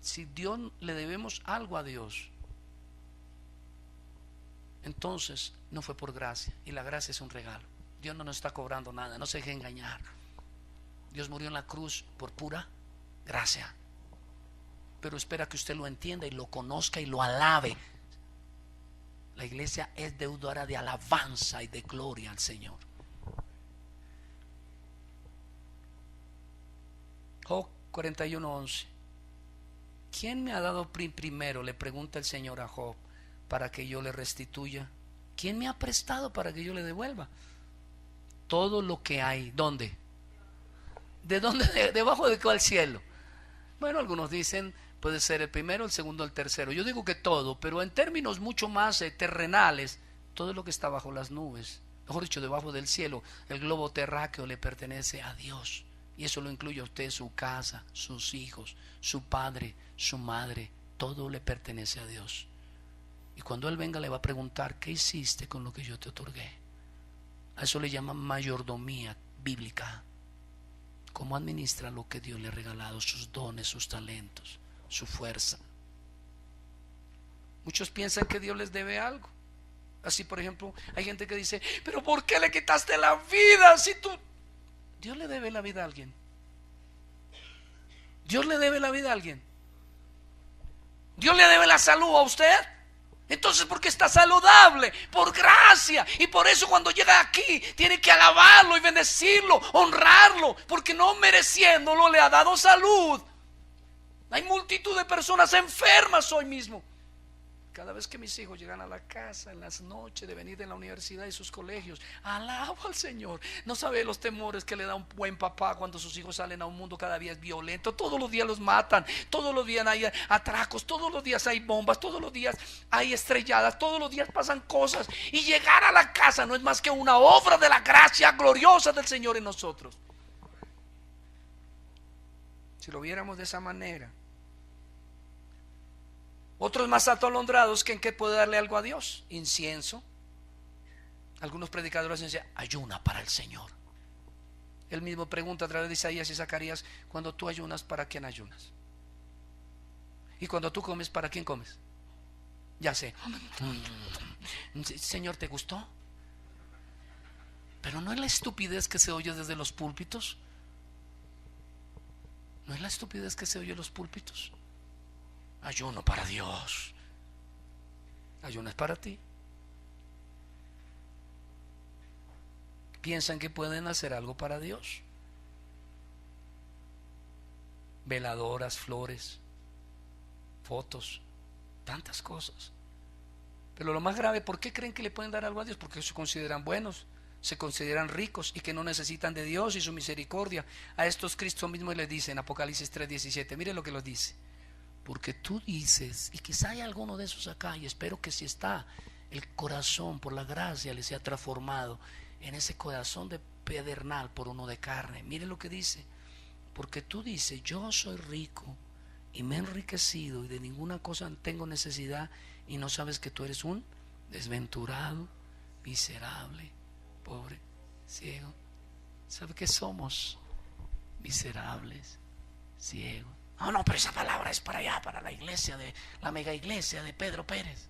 Si Dios le debemos algo a Dios, entonces no fue por gracia, y la gracia es un regalo. Dios no nos está cobrando nada, no se deje engañar. Dios murió en la cruz por pura gracia, pero espera que usted lo entienda y lo conozca y lo alabe. La iglesia es deudora de alabanza y de gloria al Señor. Job 41:11. ¿Quién me ha dado primero? Le pregunta el Señor a Job, para que yo le restituya. ¿Quién me ha prestado para que yo le devuelva? Todo lo que hay. ¿Dónde? ¿De dónde? ¿Debajo de cuál cielo? Bueno, algunos dicen puede ser el primero, el segundo, el tercero. Yo digo que todo, pero en términos mucho más terrenales, todo lo que está bajo las nubes, mejor dicho, debajo del cielo, el globo terráqueo le pertenece a Dios. Y eso lo incluye a usted, su casa, sus hijos, su padre, su madre. Todo le pertenece a Dios. Y cuando Él venga le va a preguntar: ¿qué hiciste con lo que yo te otorgué? A eso le llaman mayordomía bíblica. ¿Cómo administra lo que Dios le ha regalado? Sus dones, sus talentos, su fuerza. Muchos piensan que Dios les debe algo. Así, por ejemplo, hay gente que dice: ¿pero por qué le quitaste la vida si tú... Dios le debe la vida a alguien. Dios le debe la vida a alguien. Dios le debe la salud a usted. Entonces, ¿por qué está saludable? Por gracia. Y por eso cuando llega aquí tiene que alabarlo y bendecirlo, honrarlo, porque no mereciéndolo le ha dado salud. Hay multitud de personas enfermas hoy mismo. Cada vez que mis hijos llegan a la casa en las noches de venir de la universidad y sus colegios, alabo al Señor. No sabe los temores que le da un buen papá cuando sus hijos salen a un mundo cada día violento. Todos los días los matan, todos los días hay atracos, todos los días hay bombas, todos los días hay estrelladas, todos los días pasan cosas. Y llegar a la casa no es más que una obra de la gracia gloriosa del Señor en nosotros. Si lo viéramos de esa manera. Otros más atolondrados que en qué puede darle algo a Dios. Incienso. Algunos predicadores dicen ayuna para el Señor. Él mismo pregunta a través de Isaías y Zacarías: cuando tú ayunas, ¿para quién ayunas? Y cuando tú comes, ¿para quién comes? Ya sé. Señor, ¿te gustó? Pero no es la estupidez que se oye desde los púlpitos. No es la estupidez que se oye en los púlpitos. Ayuno para Dios. Ayuno es para ti. Piensan que pueden hacer algo para Dios. Veladoras, flores, fotos, tantas cosas. Pero lo más grave, ¿por qué creen que le pueden dar algo a Dios? Porque se consideran buenos, se consideran ricos y que no necesitan de Dios y su misericordia. A estos Cristo mismo les dice en Apocalipsis 3:17, mire lo que los dice: porque tú dices, y quizá hay alguno de esos acá, y espero que si está, el corazón por la gracia le sea transformado en ese corazón de pedernal por uno de carne. Mire lo que dice: porque tú dices, yo soy rico y me he enriquecido y de ninguna cosa tengo necesidad, y no sabes que tú eres un desventurado, miserable, pobre, ciego. ¿Sabe qué somos? Miserables, ciegos. No, pero esa palabra es para allá, para la iglesia, de la mega iglesia de Pedro Pérez.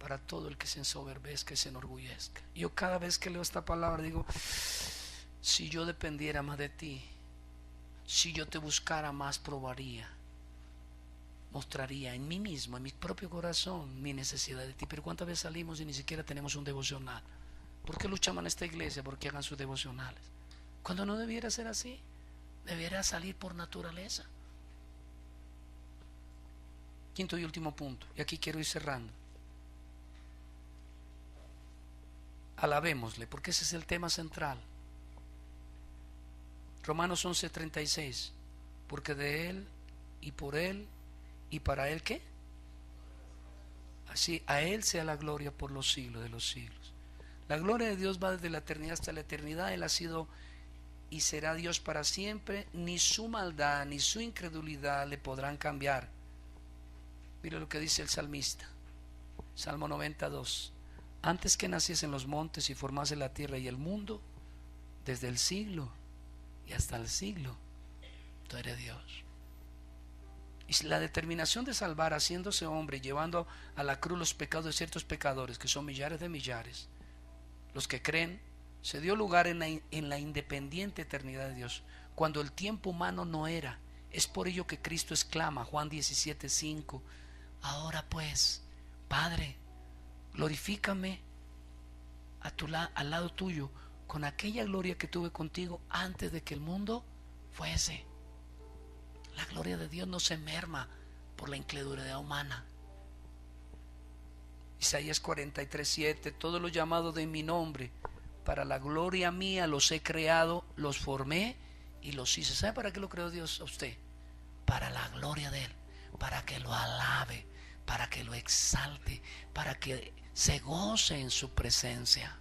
Para todo el que se ensoberbezca y se enorgullezca. Yo cada vez que leo esta palabra digo: si yo dependiera más de ti, si yo te buscara más, probaría, mostraría en mí mismo, en mi propio corazón, mi necesidad de ti. Pero ¿cuántas veces salimos y ni siquiera tenemos un devocional? ¿Por qué luchamos en esta iglesia? Porque hagan sus devocionales, cuando no debiera ser así. Debería salir por naturaleza. Quinto y último punto, y aquí quiero ir cerrando. Alabémosle, porque ese es el tema central. Romanos 11:36, porque de Él y por Él y para Él, ¿qué? Así, a Él sea la gloria por los siglos de los siglos. La gloria de Dios va desde la eternidad hasta la eternidad. Él ha sido y será Dios para siempre. Ni su maldad ni su incredulidad le podrán cambiar. Mira lo que dice el salmista, Salmo 92: antes que naciesen los montes y formase la tierra y el mundo, desde el siglo y hasta el siglo, tú eres Dios. Y la determinación de salvar, haciéndose hombre, llevando a la cruz los pecados de ciertos pecadores, que son millares de millares, los que creen, se dio lugar en la independiente eternidad de Dios, cuando el tiempo humano no era. Es por ello que Cristo exclama, Juan 17:5: ahora pues, Padre, glorifícame al lado tuyo con aquella gloria que tuve contigo antes de que el mundo fuese. La gloria de Dios no se merma por la incredulidad humana. Isaías 43:7: todos los llamados de mi nombre, para la gloria mía los he creado, los formé y los hice. ¿Sabe para qué lo creó Dios a usted? Para la gloria de Él, para que lo alabe, para que lo exalte, para que se goce en su presencia.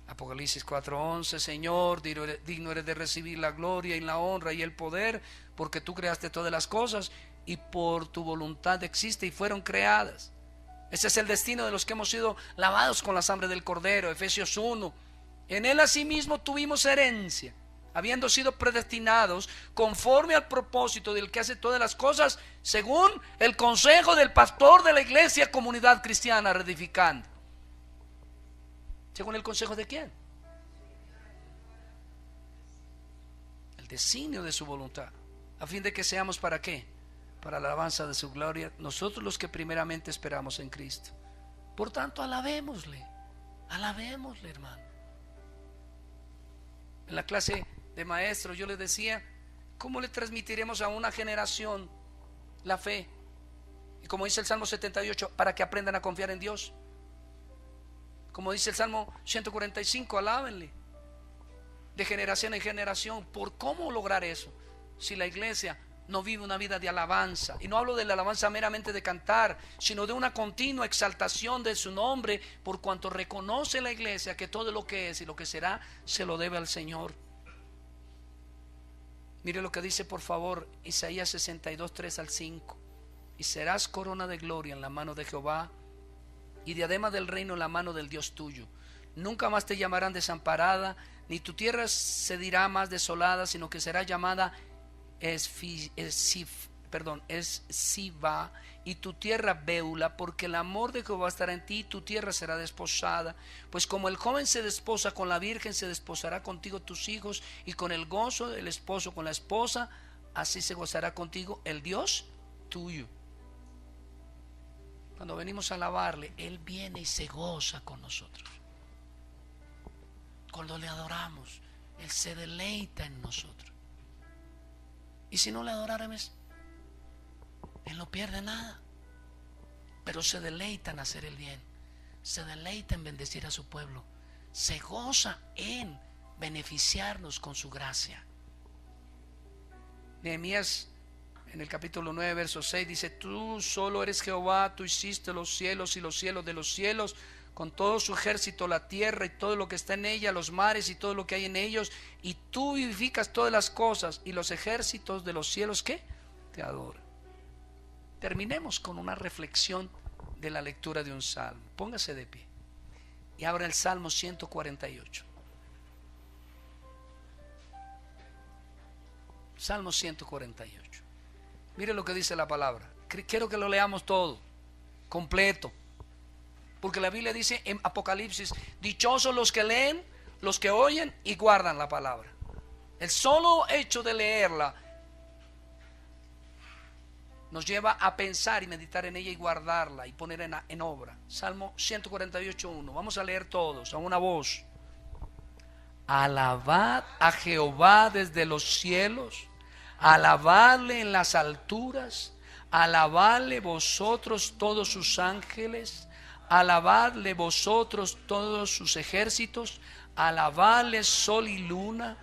Apocalipsis 4:11: Señor, digno eres de recibir la gloria y la honra y el poder, porque tú creaste todas las cosas y por tu voluntad existe y fueron creadas. Ese es el destino de los que hemos sido lavados con la sangre del Cordero. Efesios 1: en Él asimismo tuvimos herencia, habiendo sido predestinados conforme al propósito del que hace todas las cosas, según el consejo del pastor de la iglesia, comunidad cristiana, reedificando. ¿Según el consejo de quién? El designio de su voluntad, a fin de que seamos, ¿para qué? para la alabanza de su gloria, nosotros los que primeramente esperamos en Cristo. Por tanto, alabémosle, hermano. En la clase de maestros yo les decía, ¿cómo le transmitiremos a una generación la fe? Y como dice el Salmo 78, para que aprendan a confiar en Dios. Como dice el Salmo 145, alábenle de generación en generación. ¿Por cómo lograr eso? Si la iglesia no vive una vida de alabanza, y no hablo de la alabanza meramente de cantar, sino de una continua exaltación de su nombre, por cuanto reconoce la iglesia que todo lo que es y lo que será se lo debe al Señor. Mire lo que dice, por favor, Isaías 62, 3 al 5. Y serás corona de gloria en la mano de Jehová, y diadema del reino en la mano del Dios tuyo. Nunca más te llamarán desamparada, ni tu tierra se dirá más desolada, sino que será llamada Siva, y tu tierra Beula, porque el amor de Jehová estará en ti, y tu tierra será desposada. Pues como el joven se desposa con la virgen, se desposará contigo tus hijos, y con el gozo del esposo con la esposa, así se gozará contigo el Dios tuyo. Cuando venimos a alabarle, Él viene y se goza con nosotros. Cuando le adoramos, Él se deleita en nosotros. Y si no le adoráramos, Él no pierde nada. Pero se deleita en hacer el bien, se deleita en bendecir a su pueblo, se goza en beneficiarnos con su gracia. Nehemías, en el capítulo 9, verso 6, dice: tú solo eres Jehová, tú hiciste los cielos y los cielos de los cielos, con todo su ejército, la tierra y todo lo que está en ella, los mares y todo lo que hay en ellos, y tú vivificas todas las cosas, y los ejércitos de los cielos, ¿qué? Te adoran. Terminemos con una reflexión de la lectura de un salmo. Póngase de pie y abra el Salmo 148. Salmo 148. Mire lo que dice la palabra. Quiero que lo leamos todo, completo. Porque la Biblia dice en Apocalipsis: dichosos los que leen, los que oyen y guardan la palabra. El solo hecho de leerla nos lleva a pensar y meditar en ella y guardarla y poner en obra. Salmo 148:1. Vamos a leer todos a una voz. Alabad a Jehová desde los cielos, alabadle en las alturas, alabadle vosotros todos sus ángeles, alabadle vosotros todos sus ejércitos, alabadle sol y luna,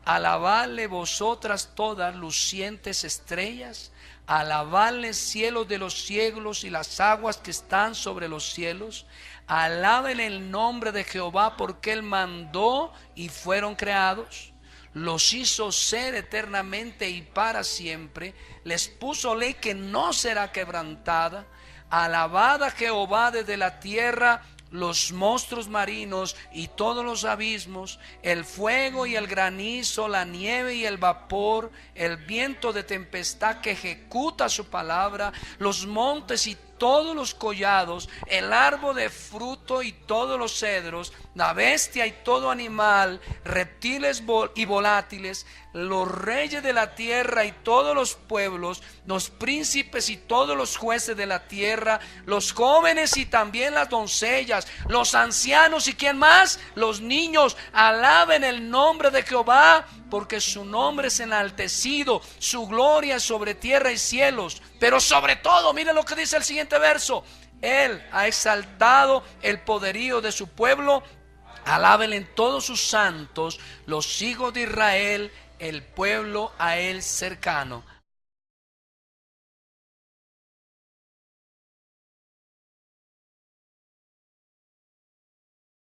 alabadle vosotras todas lucientes estrellas, alabadle cielos de los cielos y las aguas que están sobre los cielos. Alábenle el nombre de Jehová, porque Él mandó y fueron creados. Los hizo ser eternamente y para siempre. Les puso ley que no será quebrantada. Alabad a Jehová desde la tierra, los monstruos marinos y todos los abismos, el fuego y el granizo, la nieve y el vapor, el viento de tempestad que ejecuta su palabra, los montes y todos los collados, el árbol de fruto y todos los cedros, la bestia y todo animal, reptiles y volátiles, los reyes de la tierra y todos los pueblos, los príncipes y todos los jueces de la tierra, los jóvenes y también las doncellas, los ancianos y quién más, los niños. Alaben el nombre de Jehová, porque su nombre es enaltecido, su gloria es sobre tierra y cielos. Pero sobre todo, miren lo que dice el siguiente verso: Él ha exaltado el poderío de su pueblo. Alábenle en todos sus santos, los hijos de Israel, el pueblo a Él cercano.